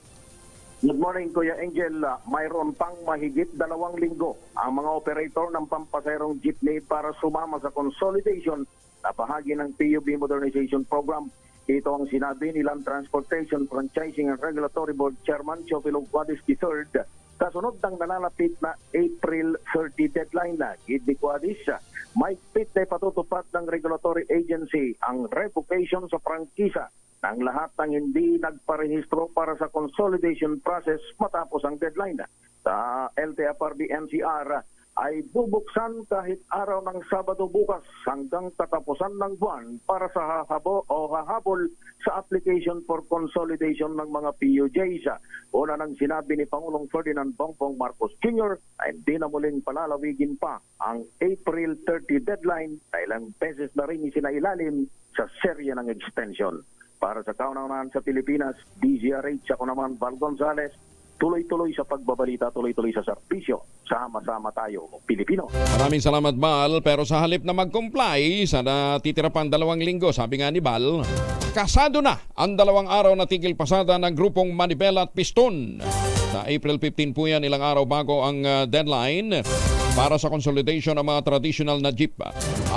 Good morning, Kuya Angel. Mayroon pang mahigit 2 linggo ang mga operator ng pampaserong jeepney para sumama sa consolidation na bahagi ng PUB Modernization Program. Ito ang sinabi ni Land Transportation, Franchising and Regulatory Board Chairman Chofilo Guadis III kasunod ng nalalapit na April 30 deadline na. Gid ni Guadis, may pit na patutupad ng regulatory agency ang revocation sa prangkisa ng lahat ng hindi nagparehistro para sa consolidation process matapos ang deadline. Sa LTFRB NCR ay bubuksan kahit araw ng Sabado bukas hanggang katapusan ng buwan para sa hahabol sa application for consolidation ng mga PUJs. Una nang sinabi ni Pangulong Ferdinand Bongbong Marcos Jr. ay hindi na muling palalawigin pa ang April 30 deadline dahil ang beses na rin isinailalim sa serye ng extension. Para sa kauna-unahan sa Pilipinas, DZRH, ako naman, Val Gonzalez, tuloy-tuloy sa pagbabalita, tuloy-tuloy sa serbisyo. Sama-sama tayo, Pilipino. Maraming salamat, Val. Pero sa halip na mag-comply sa natitira pang 2 linggo, sabi nga ni Val, kasado na ang 2 araw na tigil pasada ng grupong Manibela at Piston. Sa April 15 po yan, ilang araw bago ang deadline para sa consolidation ng mga traditional na jeep.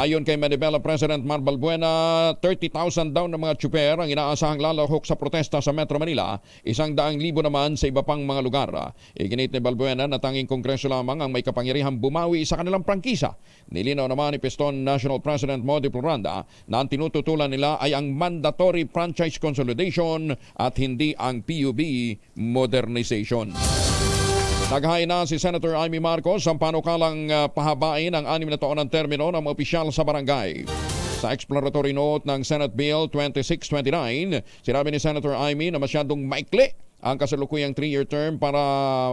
Ayon kay Manibela President Mar Balbuena, 30,000 daw ng mga tsuper ang inaasahang lalahok sa protesta sa Metro Manila, 100,000 naman sa iba pang mga lugar. Iginit ni Balbuena na tanging Kongreso lamang ang may kapangyarihang bumawi sa kanilang prangkisa. Nilinaw naman ni Piston National President Modi Pluranda na ang tinututulan nila ay ang mandatory franchise consolidation at hindi ang PUB modernization. Naghain na si Senator Amy Marcos ang panukalang pahabain ang 6 na taon ng termino ng mga opisyal sa barangay. Sa exploratory note ng Senate Bill 2629, sinabi ni Senator Amy na masyadong maikli ang kasalukuyang 3-year term para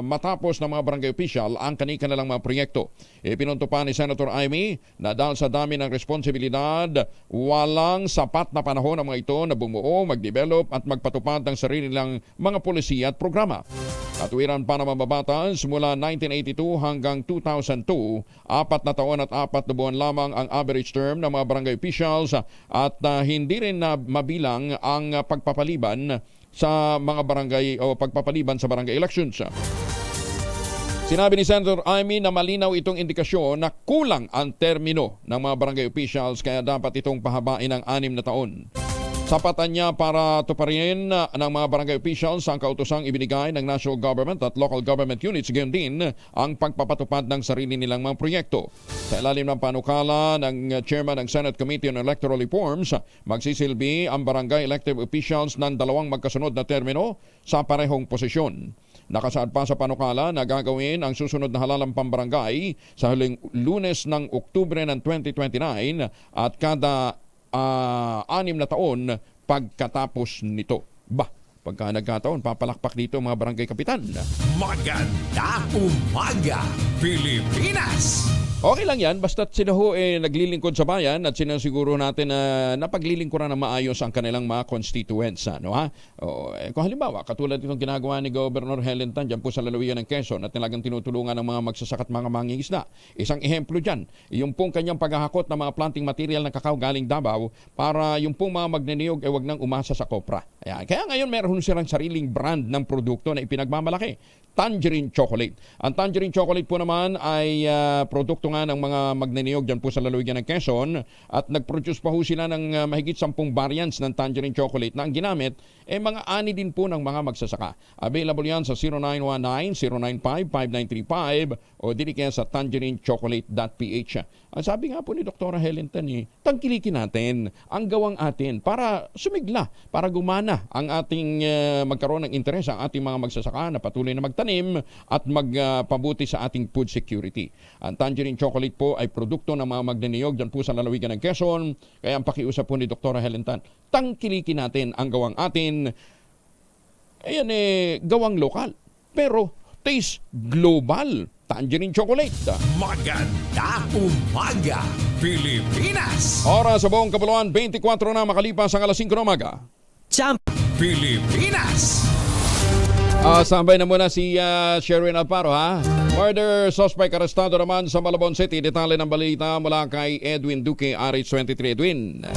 matapos ng mga barangay official ang kanilang mga proyekto. Ipinunto pa ni Senator Amy na dahil sa dami ng responsibilidad, walang sapat na panahon ang mga ito na bumuo, mag-develop at magpatupad ng sarili nilang mga polisiya at programa. Katuwiran pa ng mababatas mula 1982 hanggang 2002, 4 na taon at 4 na buwan lamang ang average term ng mga barangay officials at hindi rin na mabilang ang pagpapaliban sa mga barangay o pagpapaliban sa barangay elections. Sinabi ni Senator Amy na malinaw itong indikasyon na kulang ang termino ng mga barangay officials kaya dapat itong pahabain ng 6 na taon. Sapatan niya para tuparin ng mga barangay officials ang kautosang ibinigay ng national government at local government units, gayon din ang pagpapatupad ng sarili nilang mga proyekto. Sa ilalim ng panukala ng chairman ng Senate Committee on Electoral Reforms, magsisilbi ang barangay elective officials ng 2 magkasunod na termino sa parehong posisyon. Nakasaad pa sa panukala na gagawin ang susunod na halalang pambarangay sa huling Lunes ng Oktubre ng 2029 at kada 6 na taon pagkatapos nito. Pagka nagkataon, papalakpak dito mga barangay kapitan. Maganda umaga, Pilipinas! Okay lang yan, basta't sila ho naglilingkod sa bayan at sinasiguro natin na napaglilingkuran na maayos ang kanilang mga constituents. Kung halimbawa, katulad itong ginagawa ni Governor Helen Tan dyan po sa lalawigan ng Quezon at talagang tinutulungan ng mga magsasaka at mga mangingisda. Isang ehemplo dyan, yung pong kanyang paghahakot ng mga planting material ng kakao galing Davao para yung pong mga magniniyog wag nang umasa sa kopra. Kaya ngayon meron silang sariling brand ng produkto na ipinagmamalaki. Tangerine Chocolate. Ang Tangerine Chocolate po naman ay produkto nga ng mga magniniyog dyan po sa lalawigan ng Quezon at nag-produce pa ho sila ng mahigit 10 variants ng Tangerine Chocolate na ang ginamit mga ani din po ng mga magsasaka. Available yan sa 0919-095-5935 o dili kaya sa tangerinechocolate.ph. Ang sabi nga po ni Dr. Helen Tan, tangkilikin natin ang gawang atin para sumigla, para gumana ang ating magkaroon ng interes ang ating mga magsasaka na patuloy na magtanim at magpabuti sa ating food security. Ang Tangerine Chocolate po ay produkto ng mga magniniyog dyan po sa lalawigan ng Quezon. Kaya ang pakiusap po ni Dr. Helen Tan, tangkilikin natin ang gawang atin. Ayan gawang lokal. Pero taste global. Tangerine Chocolate. Maganda umaga, Pilipinas! Oras sa buong kapuluan, 24 na makalipas ang alas 5 ng umaga. Champ! Pilipinas! Sambay na muna si Sherwin Alparo, ha? Murder suspect arestado naman sa Malabon City. Detalye ng balita mula kay Edwin Duque, RH23. Edwin.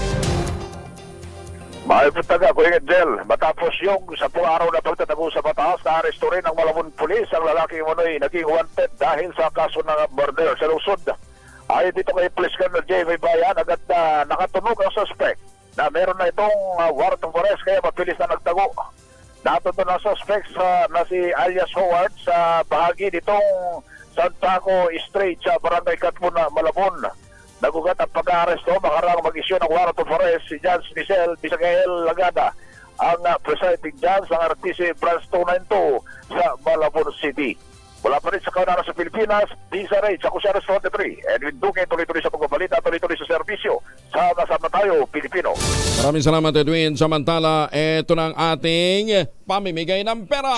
Mahal po taga, Kuya Angel, matapos yung 10 araw na pagtatago sa batas, na-aresto rin ng Malabon Police ang lalaki mo'y naging wanted dahil sa kaso ng murder sa Luzon. Ayon dito kay Police Colonel J.V. Bayan, agad na nakatunog ang suspect na meron na itong warrant of arrest kaya mabilis na nagtago. Natuto ng suspect na si alias Howard sa bahagi nitong Santaco Street sa Barangay Katmuna, Malabon. Nagugat ang pag-aaresto, makarang mag-issue ng warrant of arrest si Judge Michelle Bisagael Lagada, ang presiding judge ng RTC Branch 292 sa Malabon City. Wala pa rin sa kaunahan sa Pilipinas, Lisa Rage, ako si RH23. Edwin Duque, tuloy-tuloy sa pagbabalita, tuloy-tuloy sa serbisyo. Sama-sama tayo, Pilipino. Maraming salamat, Edwin. Samantala, ito na ang ating pamimigay ng pera.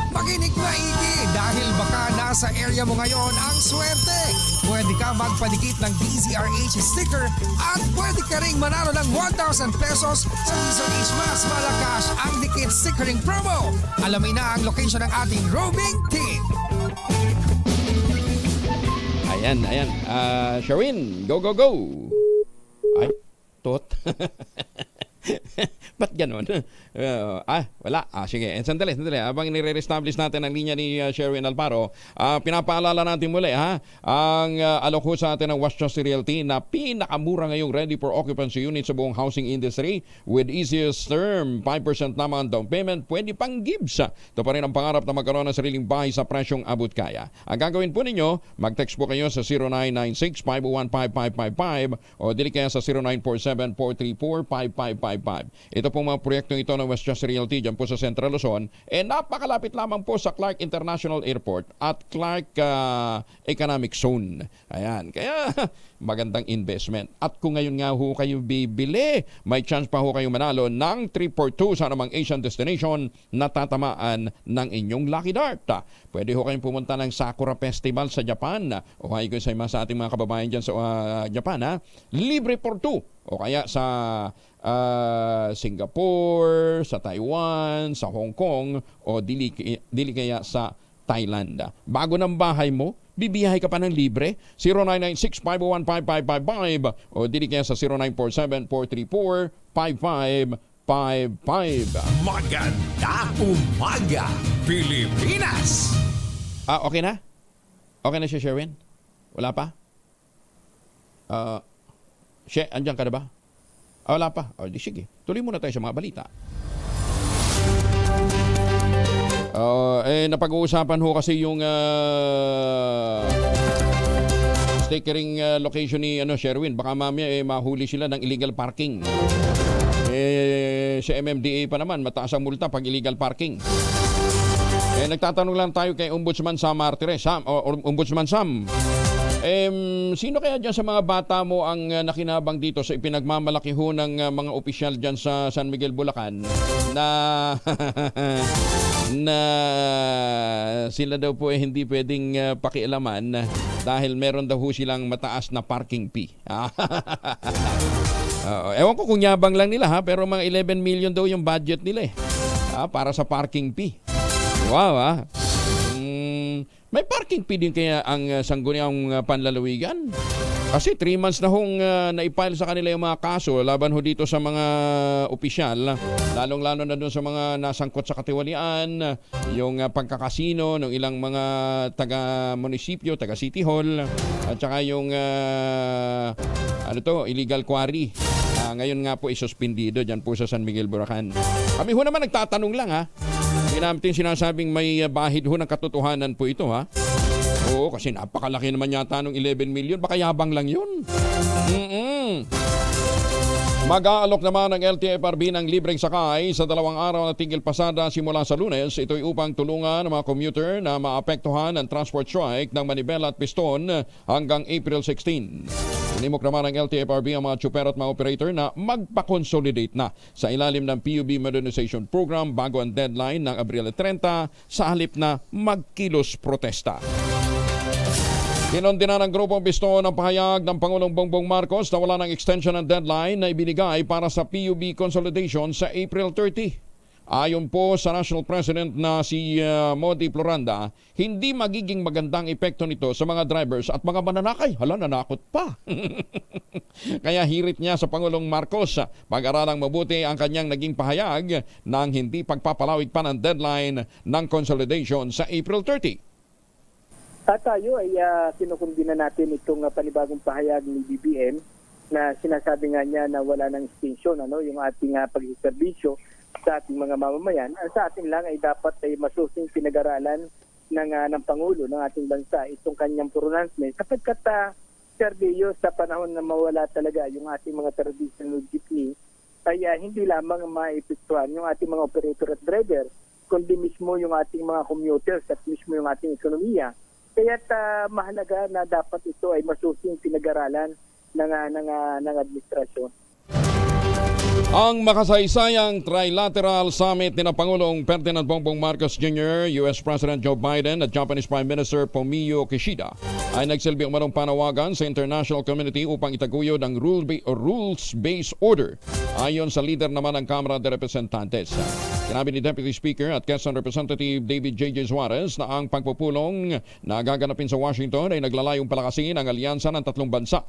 Makinig maigi dahil baka nasa area mo ngayon ang swerte. Pwede ka magpadikit ng DZRH sticker at pwede ka ring manalo ng 1,000 pesos sa DZRH Mas Malakas ang Dikit Stickering Promo. Alamin na ang location ng ating roving team. Ayan. Sherwin, go, go, go. Ay, tot. Ba't ganun? Wala. Sige. Sandali. Habang nire-establish natin ang linya ni Sherwin Alparo, pinapaalala natin muli, ang alok ho sa atin ng Westchester Realty na pinakamura ngayong ready for occupancy unit sa buong housing industry with easiest term, 5% naman down payment, pwede pang gives. Ito pa rin ang pangarap na magkaroon ng sariling bahay sa presyong abot kaya. Ang gagawin po ninyo, mag-text po kayo sa 0996-501-5555 o dili kaya sa 0947-434-5555. Ito pong mga proyektong ito ng Westchester Realty dyan po sa Central Luzon, napakalapit lamang po sa Clark International Airport at Clark Economic Zone. Ayan, kaya magandang investment. At kung ngayon nga ho kayo bibili, may chance pa ho kayo manalo ng 342 sa namang Asian destination na tatamaan ng inyong Lucky Dart. Pwede ho kayong pumunta ng Sakura Festival sa Japan o kaya sa ating mga kababayan dyan sa Japan. Libre for 2 o kaya sa Singapore, sa Taiwan, sa Hong Kong o dili kaya sa Thailand. Bago ng bahay mo, bibiyahe ka pa ng libre. 0996-501-5555 o dili kaya sa 0947-434-5555. Maganda umaga, Pilipinas! Okay na? Okay na siya, Sherwin? Wala pa? Andyan ka na ba? Wala pa. Di sige. Tuloy muna tayo sa mga balita. Napag-uusapan ho kasi yung stickering location ni Sherwin. Baka mamaya mahuli sila ng illegal parking. Sa MMDA pa naman, mataas ang multa pag illegal parking. Nagtatanong lang tayo kay Ombudsman Sam Martires. Ombudsman Sam, Sino kaya dyan sa mga bata mo ang nakinabang dito sa ipinagmamalaki ho ng mga opisyal dyan sa San Miguel, Bulacan na na sila daw po hindi pwedeng pakialaman dahil meron daw ho silang mataas na parking fee. Ewan ko kung yabang lang nila ha, pero mga 11 million daw yung budget nila para sa parking fee. Wow. May parking fee din kaya ang Sangguniang Panlalawigan? Kasi 3 months na hong naipile sa kanila yung mga kaso laban ho dito sa mga opisyal, lalong-lalo na doon sa mga nasangkot sa katiwalian, yung pagkakasino ng ilang mga taga-munisipyo, taga-city hall, at saka yung illegal quarry. Ngayon nga po isuspendido dyan po sa San Miguel, Bulacan. Kami ho naman nagtatanong lang ha. Hindi namin sinasabing may bahid ho ng katotohanan po ito ha. Oo, kasi napakalaki naman yata ng 11 million. Baka yabang lang yun. Mag-aalok naman ng LTFRB ng libreng sakay sa 2 araw na tigil pasada simula sa Lunes. Ito'y upang tulungan ng mga commuter na maapektuhan ng transport strike ng Manibela at Piston hanggang April 16. Inimok naman ng LTFRB ang mga tsuper at mga operator na magpa-consolidate na sa ilalim ng PUB Modernization Program bago ang deadline ng Abril 30 sa halip na magkilos protesta. Kinondena ng Grupong Piston ang pahayag ng Pangulong Bongbong Marcos na wala ng extension ng deadline na ibinigay para sa PUB consolidation sa April 30. Ayon po sa National President na si Modi Floranda, hindi magiging magandang epekto nito sa mga drivers at mga mananakay. Hala, nanakot pa. Kaya hirit niya sa Pangulong Marcos, pag-aralang mabuti ang kanyang naging pahayag ng hindi pagpapalawig pa ng deadline ng consolidation sa April 30. At tayo ay kinukundina natin itong panibagong pahayag ni BBM na sinasabi nga niya na wala ng extension yung ating pagsiservisyo sa ating mga mamamayan. Sa atin lang ay dapat ay masusing pinag-aralan ng Pangulo ng ating bansa itong kanyang pronouncement sapagkat serbiyo sa panahon na mawala talaga yung ating mga traditional jeepney ay hindi lamang maipektuhan yung ating mga operator at driver kundi mismo yung ating mga commuters at mismo yung ating ekonomiya. Kaya't mahalaga na dapat ito ay masusing pinag-aralan ng administrasyon. Ang makasaysayang trilateral summit ni Pangulong Ferdinand Bongbong Marcos Jr., US President Joe Biden at Japanese Prime Minister Fumio Kishida ay nagsilbi umanong panawagan sa international community upang itaguyod ang rules-based order ayon sa leader naman ng Kamara de Representantes. Sinabi ni Deputy Speaker at Quezon Representative David J.J. Suarez na ang pagpupulong na gaganapin sa Washington ay naglalayong palakasin ang alyansa ng 3 bansa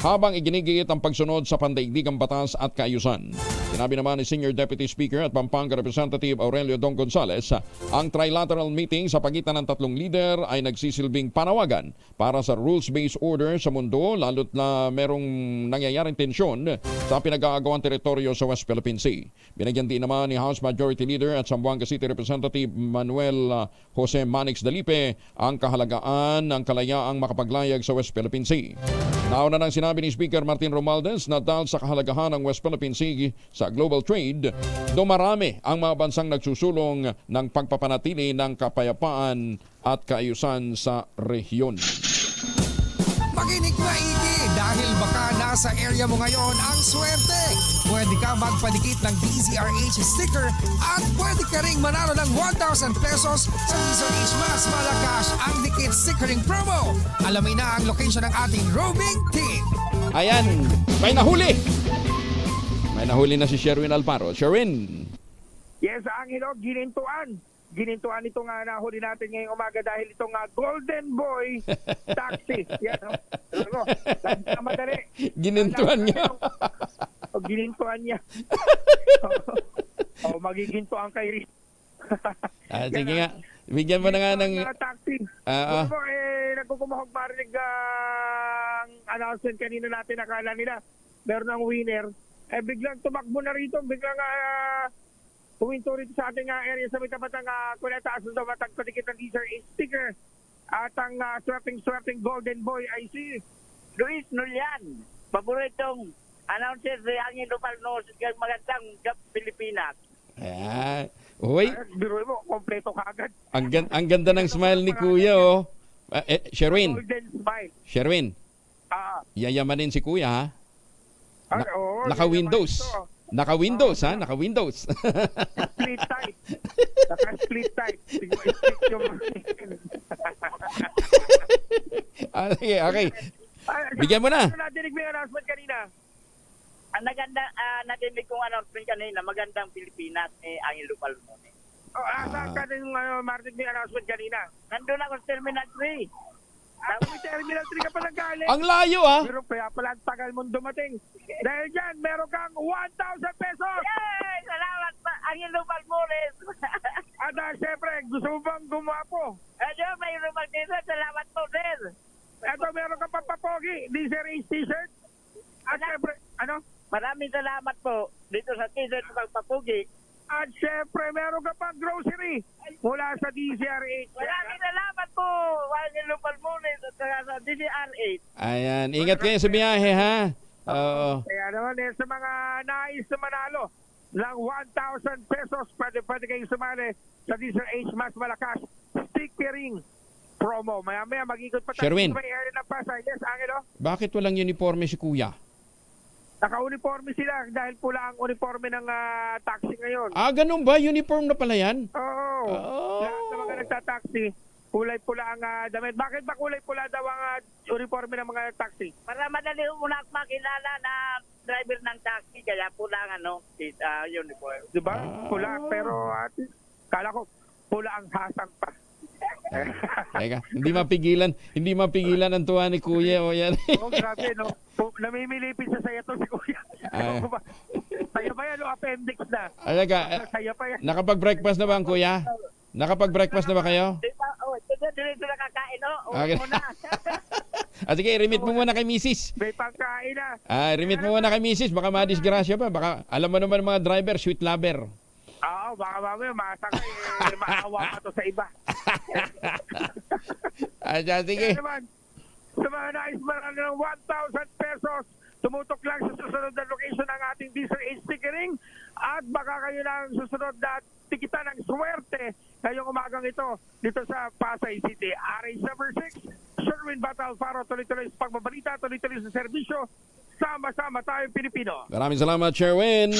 habang iginigit ang pagsunod sa pandaigdigang batas at kaayusan. Sinabi naman ni Senior Deputy Speaker at Pampanga Representative Aurelio Don Gonzales, ang trilateral meeting sa pagitan ng 3 leader ay nagsisilbing panawagan para sa rules-based order sa mundo lalo't na merong nangyayaring tensyon sa pinag-aagawang teritoryo sa West Philippine Sea. Binigyan din naman ni House Majority Leader at Zamboanga City Representative Manuel Jose Manix Dalipe ang kahalagaan ng kalayaang makapaglayag sa West Philippine Sea. Nauna nang sinabi ni Speaker Martin Romualdez na dahil sa kahalagahan ng West Philippine Sea sa global trade, dumarami ang mga bansang nagsusulong ng pagpapanatili ng kapayapaan at kaayusan sa rehiyon. Makinig maigi dahil baka nasa area mo ngayon ang swerte. Pwede ka magpadikit ng DZRH sticker at pwede ka ring manalo ng 1,000 pesos sa DZRH Mas Malakas ang Dikit Stickering Promo. Alamin na ang location ng ating roaming team. Ayan, may nahuli! May nahuli na si Sherwin Alparo. Sherwin! Yes, Angelo, ginintuan. Ginintuan itong nahuli natin ngayong umaga dahil itong Golden Boy taxi. Yan, madali. Ginintuan niya. Ginintuan niya. Magigintuan kay Riz. Sige nga. Bigyan mo na nga ng taxi. Nagkukumahog marinig ang announcement kanina natin. Akala nila meron ng winner. Biglang tumakbo na rito. Biglang puminto rito sa ating area sa may tapat ng Cuneta Asos na matagpadikit ng DZRH sticker. At ang swerting Golden Boy ay si Luis Nulian. Paboritong announcer si Angin Lupalnos. Magandang Gap Pilipinas. Ayan. Uy. Biro mo, kompleto kagad. Ang ganda ng smile ni Kuya, oh. Sherwin. Golden Smile. Sherwin. Yayamanin si Kuya, ha? Naka-Windows. Naka-Windows, ha? Naka-Windows. Split type. Naka-split type. Okay. Bigyan mo na. Nadinig mo yung announcement kanina. Nadinig kong announcement kanina, magandang Pilipinas, Angelo Palmone. Saan ka din marinig mo yung announcement kanina? Nandun ako sa Terminal 3. May Terminal 3 ka palang galing. Ang layo, ha? Pero kaya pala ang tagal mong dumating. Dahil dyan, meron kang 1,000 pesos! Yay! Salamat pa, Angelo Palmone. At syempre, gusto mo bang gumapo? Ayun, may rumag dito. Salamat po, sir. Eto, meron ka papapogi. D-Series t-shirt. At syempre, ano? Maraming salamat po dito sa t-shirt pagpapugi. At syempre, meron ka pang grocery mula sa DZRH. Maraming salamat po, Angelo Palmone, sa DZRH. Ayan, ingat kayo sa biyahe, ha? Kaya naman, sa mga nais na manalo ng 1,000 pesos, pwede kayong sumali sa DZRH Mas Malakas Sticky Ring promo. Maya-maya, mag-ikot pa tayo Sherwin. sa may area ng Pasay. Yes, Angelo? Bakit walang uniforme si Kuya? Naka-uniforme sila dahil pula ang uniforme ng taxi ngayon. Ganun ba? Uniform na pala yan? Oo. Lahat ng mga nagtataxi, kulay pula ang damit. Bakit ba kulay pula daw ang uniforme ng mga taxi? Para madali muna makilala na driver ng taxi, kaya pula ang uniform. Diba? Pula, pero kala ko pula ang hasang pa. Teka, hindi mapigilan ang tuwa ni Kuya. Yan. Grabe, no? Namimilipin sa saya to si Kuya. Saya ba yan o appendix na? Saya pa yan. Nakapag-breakfast na ba ang Kuya? Nakapag-breakfast na ba kayo? Dito na kakain, no? Okay. Sige, remit mo muna kay Mrs. May pagkain na. Remit mo muna kay Mrs. Baka madisgrasya pa. Baka, alam mo naman mga driver, sweet lover. Oo, baka mamaya masakay, maawa pa to sa iba. Sige. Naman, sa mga nais marami ng 1,000 pesos, tumutok lang sa susunod na location ng ating DZRH stickering at baka kayo na susunod na tikitan ng swerte ngayong umagang ito dito sa Pasay City. RH number 6, Sherwin Batal Faro, tuloy-tuloy sa pagbabalita, tuloy-tuloy sa serbisyo. Sama-sama tayo Pilipino. Maraming salamat, Sherwin.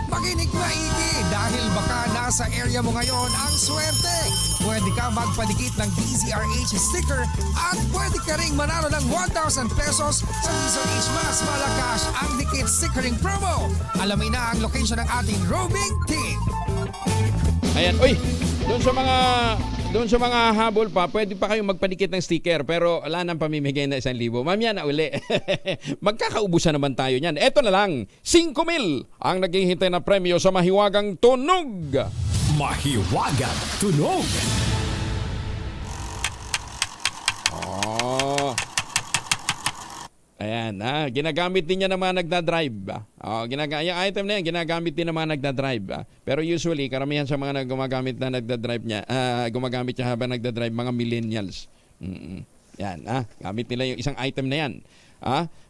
Makinig maigi dahil baka nasa area mo ngayon ang swerte. Pwede ka magpadikit ng DZRH sticker at pwede ka ring manalo ng 1,000 pesos sa DZRH Mas Malakas ang Dikit Stickering Promo. Alamin na ang location ng ating roving team. Ayan, doon sa mga habol pa, pwede pa kayong magpadikit ng sticker pero wala nang pamimigay na 1,000. Mamaya na uli. Magkakaubusan naman tayo niyan. Eto na lang, 5,000 ang naghihintay na premyo sa Mahiwagang Tunog. Mahiwagang Tunog. Ayan, ginagamit din niya ng mga nagdadrive. Yung item na yan, ginagamit din ng mga nagdadrive. Pero usually, karamihan sa mga gumagamit na nagdadrive niya, gumagamit niya habang nagdadrive, mga millennials. Yan, gamit nila yung isang item na yan.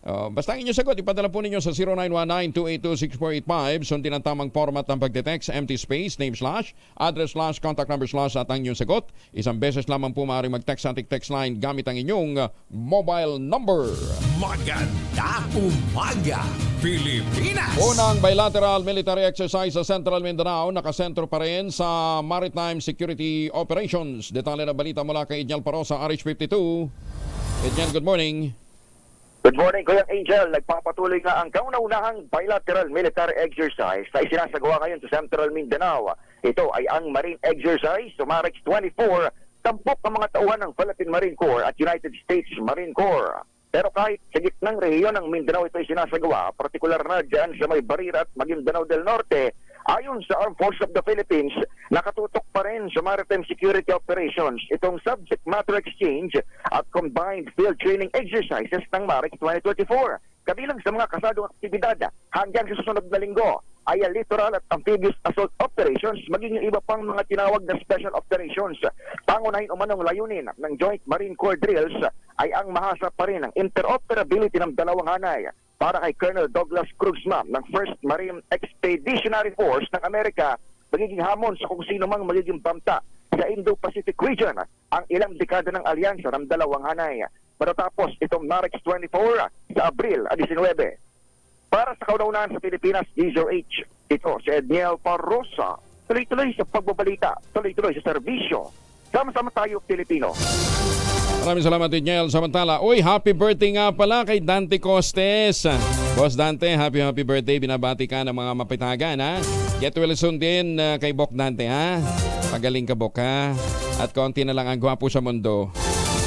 Basta ang inyong sagot, ipadala po ninyo sa 0919-282-6485. Sundin ang tamang format ng pagdetext, empty space, name slash, address slash, contact number slash at ang inyong sagot. Isang beses lamang po maaaring mag-text sa ating text line gamit ang inyong mobile number. Maganda umaga, Pilipinas! Unang bilateral military exercise sa Central Mindanao, nakasentro pa rin sa Maritime Security Operations. Detalye na balita mula kay Idniel Parosa, RH52. Idniel, good morning. Good morning, Kuya Angel. Nagpapatuloy nga ang kauna-unahang bilateral military exercise na isinasagawa ngayon sa Central Mindanao. Ito ay ang Marine Exercise Sumarex 24, tampok ang mga tauhan ng Philippine Marine Corps at United States Marine Corps. Pero kahit sa gitnang rehiyon ng Mindanao ito ay sinasagawa, partikular na dyan sa may Barira at Maguindanao del Norte, ayon sa Armed Forces of the Philippines, nakatutok pa rin sa Maritime Security Operations itong subject matter exchange at combined field training exercises ng MARIC 2024. Kabilang sa mga kasadong aktibidad hanggang sa susunod na linggo ay littoral at amphibious assault operations maging yung iba pang mga tinawag na special operations. Pangunahin umanong layunin ng Joint Marine Corps drills ay ang mahasa pa rin ang interoperability ng dalawang hanay para kay Colonel Douglas Krugman ng 1st Marine Expeditionary Force ng Amerika, magiging hamon sa kung sino mang magiging banta sa Indo-Pacific region ang ilang dekada ng alyansa ng dalawang hanay. Matatapos itong March 24 sa Abril 19. Para sa kauna-unahan sa Pilipinas, DZRH, ito si Edniel Parrosa. Tuloy-tuloy sa pagbabalita, tuloy-tuloy sa serbisyo. Sama-sama tayo, Pilipino. Maraming salamat, Edniel. Samantala, happy birthday nga pala kay Dante Costes. Boss Dante, happy birthday. Binabati ka ng mga mapitagan, ha? Get well soon din kay Bok Dante, ha? Pagaling ka, Bok, ha? At konti na lang ang gwapo sa mundo.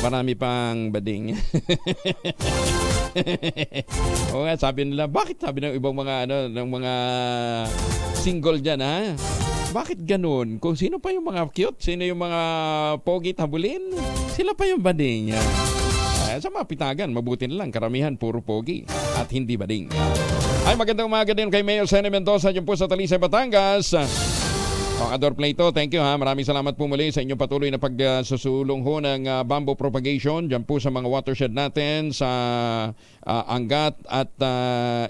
Marami pang bading. Oo nga, sabi nila, bakit sabi ng ibang mga ng mga single diyan, ha? Bakit ganun? Kung sino pa yung mga cute, sino yung mga pogi habulin, sila pa yung bading. Sa mga pitagan, mabuti na lang, karamihan puro pogi at hindi bading. Ay, magandang umaga din kay Mayor Sene Mendoza dyan po sa Talisay, Batangas. Ador Plato, thank you, ha. Maraming salamat po muli sa inyong patuloy na pagsusulong ho ng bamboo propagation dyan po sa mga watershed natin sa Angat at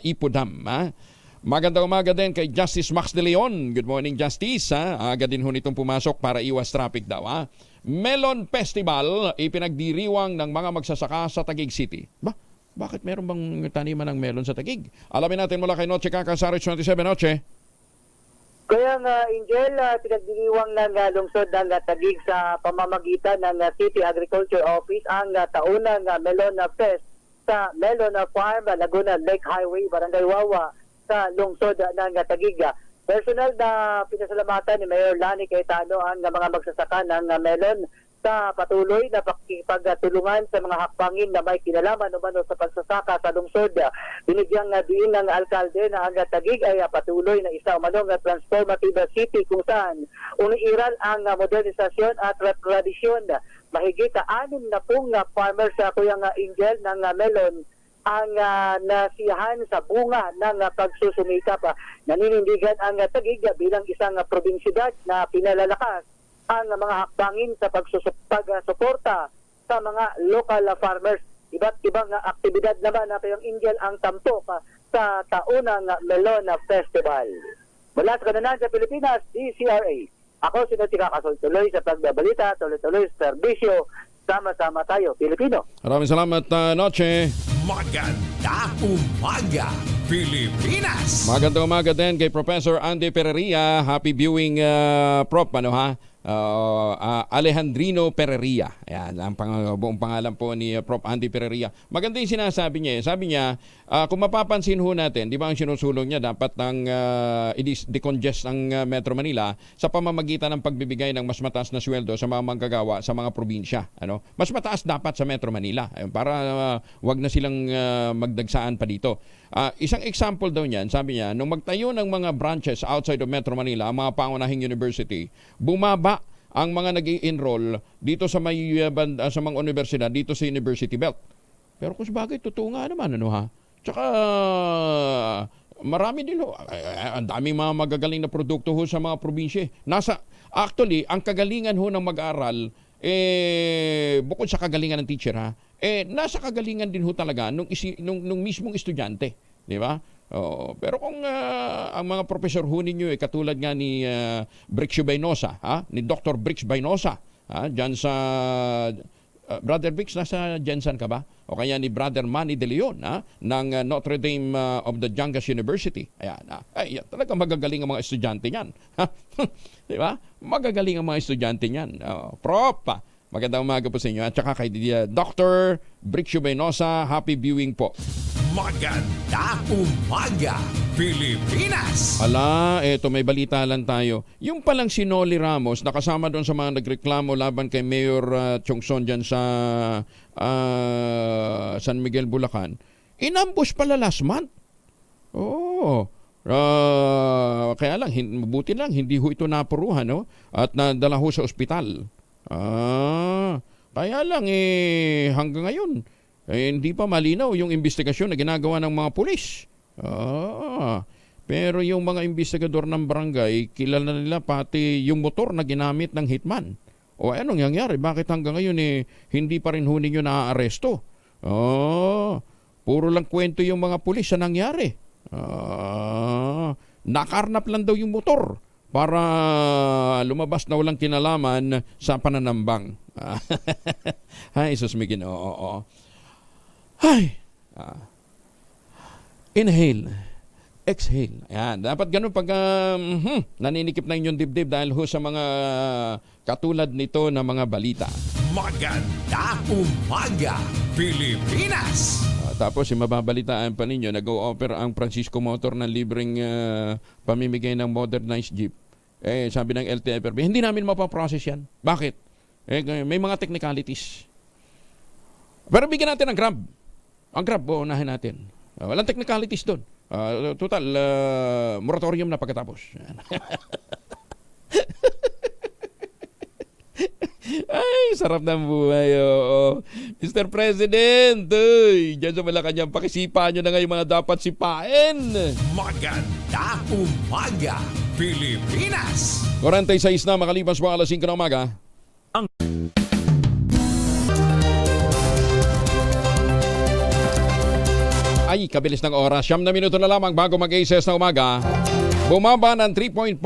Ipo Dam, ha. Magandang umaga din kay Justice Max De Leon. Good morning, Justice, ha. Aga din ho nitong pumasok para iwas traffic daw, ha. Melon Festival ipinagdiriwang ng mga magsasaka sa Taguig City. Bakit meron bang taniman ng melon sa Taguig? Alamin natin mula kay Noche Kakasarich 27, Noche. Kaya nga, Angel, pinagdiriwang ng lungsod ng Taguig sa pamamagitan ng City Agriculture Office ang taunang Melon Fest sa Melon Farm, Laguna Lake Highway, Barangay Wawa, sa lungsod ng Taguig. Personal na pinasalamatan ni Mayor Lani Cayetano ang mga magsasaka ng melon sa patuloy na pakikipagtulungan sa mga hakbangin na may kinalaman umano sa pagsasaka sa lungsod. Binigyang diin ng alkalde na ang Taguig ay patuloy na isa umanong transformative city kung saan uniiral ang modernisasyon at tradisyon. Mahigit 60 farmers sa Kuyang Angel ng melon ang nasiyahan sa bunga ng pagsusumikap. Naninindigan ang Taguig bilang isang probinsiyudad na pinalalakas ang mga hakbangin sa pagsuporta sa mga local farmers. Iba't ibang aktibidad naman na kayong Angel ang tampok sa taunang Melon Festival. Mula sa kananan sa Pilipinas, DCRA. Ako si Noche Kakasol, tuloy sa pagbabalita, tuloy sa serbisyo. Sama-sama tayo, Pilipino. Maraming salamat, Noche. Maganda umaga, Pilipinas! Magandang umaga din kay Professor Andy Pereria. Happy viewing, Prof. Alejandrino Pereria. Ayan, ang buong pangalan po ni Prof. Andy Pereria. Maganda yung sinasabi niya. Sabi niya, kung mapapansin ho natin, di ba ang sinusulong niya, dapat ang decongest ang Metro Manila sa pamamagitan ng pagbibigay ng mas mataas na sweldo sa mga manggagawa sa mga probinsya. Mas mataas dapat sa Metro Manila para wag na silang magdagsaan pa dito. Isang example daw niyan, sabi niya, nung magtayo ng mga branches outside of Metro Manila, ang mga pangunahing university, bumaba ang mga nag-i-enroll dito sa sa mga universidad dito sa University Belt. Pero kung sabagay, totoo nga naman, Tsaka marami din ang daming mga magagaling na produkto ho sa mga probinsya. Actually, ang kagalingan ho ng mag-aaral, bukod sa kagalingan ng teacher, nasa kagalingan din ho talaga nung mismong estudyante, di ba? Pero kung ang mga professor ho ninyo katulad nga ni Brix Baynosa, ni Dr. Brix Baynosa, diyan sa Brother Brix, nasa Jensen ka ba? O kaya ni Brother Manny De Leon ng Notre Dame of the Jangas University. Ayan, talaga magagaling ang mga estudyante niyan. Di ba? Magagaling ang mga estudyante niyan. Prof, magandang umaga po sa inyo. At saka kay Dr. Brix Baynosa, happy viewing po. Maganda umaga, Pilipinas! Eto may balita lang tayo. Yung palang si Noli Ramos, nakasama doon sa mga nagreklamo laban kay Mayor Chongson dyan sa San Miguel, Bulacan, inambush pala last month. Kaya lang, mabuti lang, hindi ho ito napuruhan, at nadala ho sa ospital. Kaya lang, hanggang ngayon, hindi pa malinaw yung investigasyon na ginagawa ng mga pulis. Pero yung mga investigador ng barangay, kilala nila pati yung motor na ginamit ng hitman. Anong nangyari? Bakit hanggang ngayon hindi pa rin ho ninyo naaaresto? Puro lang kwento yung mga pulis sa nangyari. Nakarnap lang daw yung motor. para lumabas na walang kinalaman sa pananambang. Ay, Isus may Ginoo. Ay. Inhale. Exhale. Ayan. Dapat ganun pag naninikip na inyong dibdib dahil ho sa mga katulad nito na mga balita. Maganda umaga, Pilipinas! Tapos mababalitaan pa ninyo, nag-o-offer ang Francisco Motor ng libreng pamimigay ng modernized jeep. Sabi ng LTFRB, hindi namin mapaprocess yan. Bakit? May mga technicalities. Pero bigyan natin ang Grab. Ang Grab, unahin natin. Walang technicalities doon. Total, moratorium na pagkatapos. Ay, sarap ng buhay. Mr. President, dyan sa Malacanang, pakisipahan nyo na ngayon mga dapat sipain. Maganda umaga, Pilipinas! 46 na makalipas pa alas 5 ng umaga. Ay, kabilis ng oras. 9 na minuto na lamang bago mag-8 na umaga. Bumaba ng 3.5%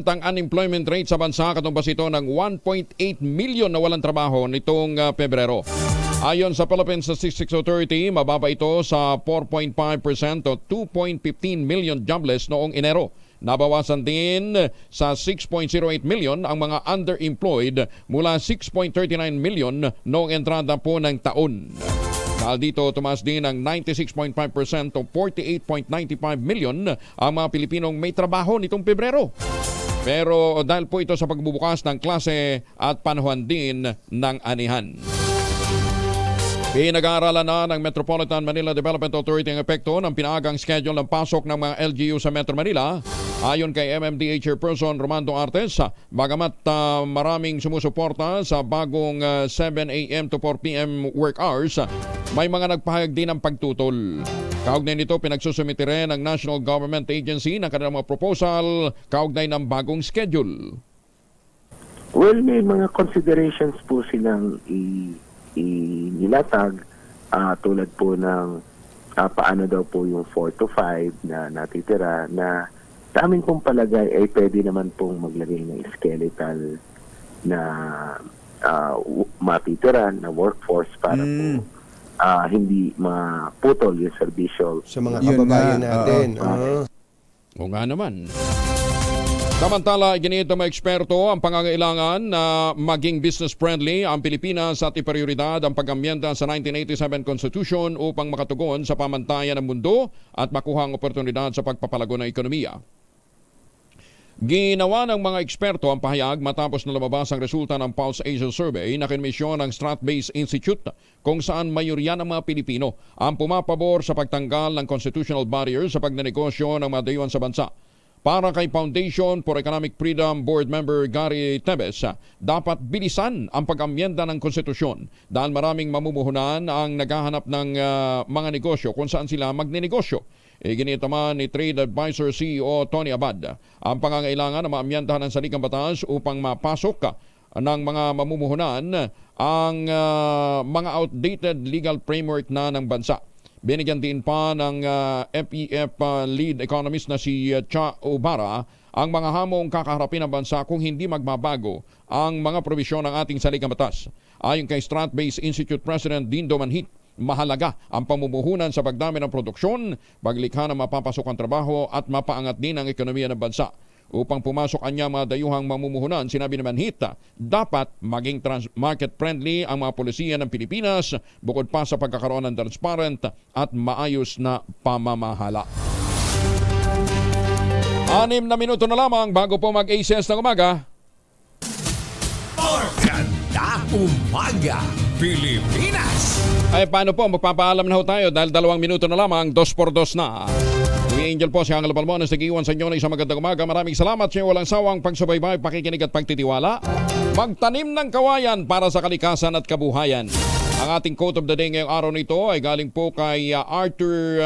ang unemployment rate sa bansa, katumbas ito ng 1.8 million na walang trabaho nitong Pebrero. Ayon sa Philippine Statistics Authority, mababa ito sa 4.5% o 2.15 million jobless noong Enero. Nabawasan din sa 6.08 million ang mga underemployed mula 6.39 million noong entrada po ng taon. Dahil dito, tumaas din ng 96.5% o 48.95 million ang mga Pilipinong may trabaho nitong Pebrero. Pero dahil po ito sa pagbubukas ng klase at panahon din ng anihan. Pinag-aaralan na ng Metropolitan Manila Development Authority ang epekto ng pinaagang schedule ng pasok ng mga LGU sa Metro Manila. Ayon kay MMDA Chairperson Romando Artes, bagamat maraming sumusuporta sa bagong 7 a.m. to 4 p.m. work hours, may mga nagpahayag din ng pagtutol. Kaugnay nito, pinagsusumiti rin ng National Government Agency ng kanilang mga proposal kaugnay ng bagong schedule. Well, may mga considerations po silang inilatag tulad po ng paano daw po yung 4 to 5 na natitira na sa amin pong palagay ay pwede naman pong maglagay ng skeletal na matitiran na workforce para po hindi maputol yung serbisyo sa mga kababayan natin. O nga naman. Samantala, ginito mga eksperto ang pangangailangan na maging business-friendly ang Pilipinas at iprioridad ang pag-amyenda sa 1987 Constitution upang makatugon sa pamantayan ng mundo at makuha ang oportunidad sa pagpapalago ng ekonomiya. Ginawa ng mga eksperto ang pahayag matapos na lumabas ang resulta ng Pulse Asia Survey na kinmisyon ng Strat-Based Institute kung saan mayorya ng mga Pilipino ang pumapabor sa pagtanggal ng constitutional barriers sa pagnenegosyo ng mga dayuhan sa bansa. Para kay Foundation for Economic Freedom Board Member Gary Tebes, dapat bilisan ang pag-amyenda ng konstitusyon dahil maraming mamumuhunan ang naghahanap ng mga negosyo kung saan sila magnenegosyo. Ginito man ni Trade Advisor CEO Tony Abad ang pangangailangan na maamyendahan ng saligang batas upang mapasok ng mga mamumuhunan ang mga outdated legal framework na ng bansa. Binigyan din pa ng FEF lead economist na si Cha Obara ang mga hamong kakaharapin ng bansa kung hindi magbabago ang mga probisyon ng ating saligang batas. Ayon kay Strat-Based Institute President Dindo Manhit, mahalaga ang pamumuhunan sa pagdami ng produksyon, paglikha ng mapapasok ang trabaho at mapaangat din ang ekonomiya ng bansa. Upang pumasok anya mga dayuhang mamumuhunan, sinabi ni Manhit, dapat maging market-friendly ang mga polisiya ng Pilipinas bukod pa sa pagkakaroon ng transparent at maayos na pamamahala. 6 na minuto na lamang bago po mag-8 ng umaga. Maganda umaga, Pilipinas! Ay, paano po? Magpapaalam na ho tayo dahil 2 minuto na lamang, 2x2 na. Kuya Angel po, si Angelo Palmones, nag-iwan sa inyo na isang magandang umaga. Maraming salamat sa inyo walang sawang pagsubaybay, pakikinig at pagtitiwala. Magtanim ng kawayan para sa kalikasan at kabuhayan. Ang ating quote of the day ngayong araw nito ay galing po kay Arthur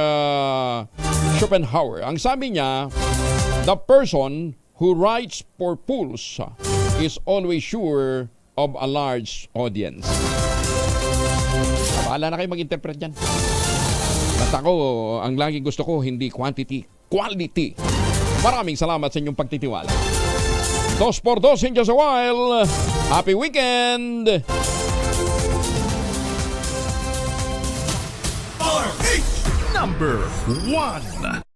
Schopenhauer. Ang sabi niya, the person who writes for fools is always sure of a large audience. Bahala na kayo mag-interpret dyan. At ako, ang lagi gusto ko, hindi quantity, quality. Maraming salamat sa inyong pagtitiwala. 2x2 in just a while. Happy weekend! Number 1.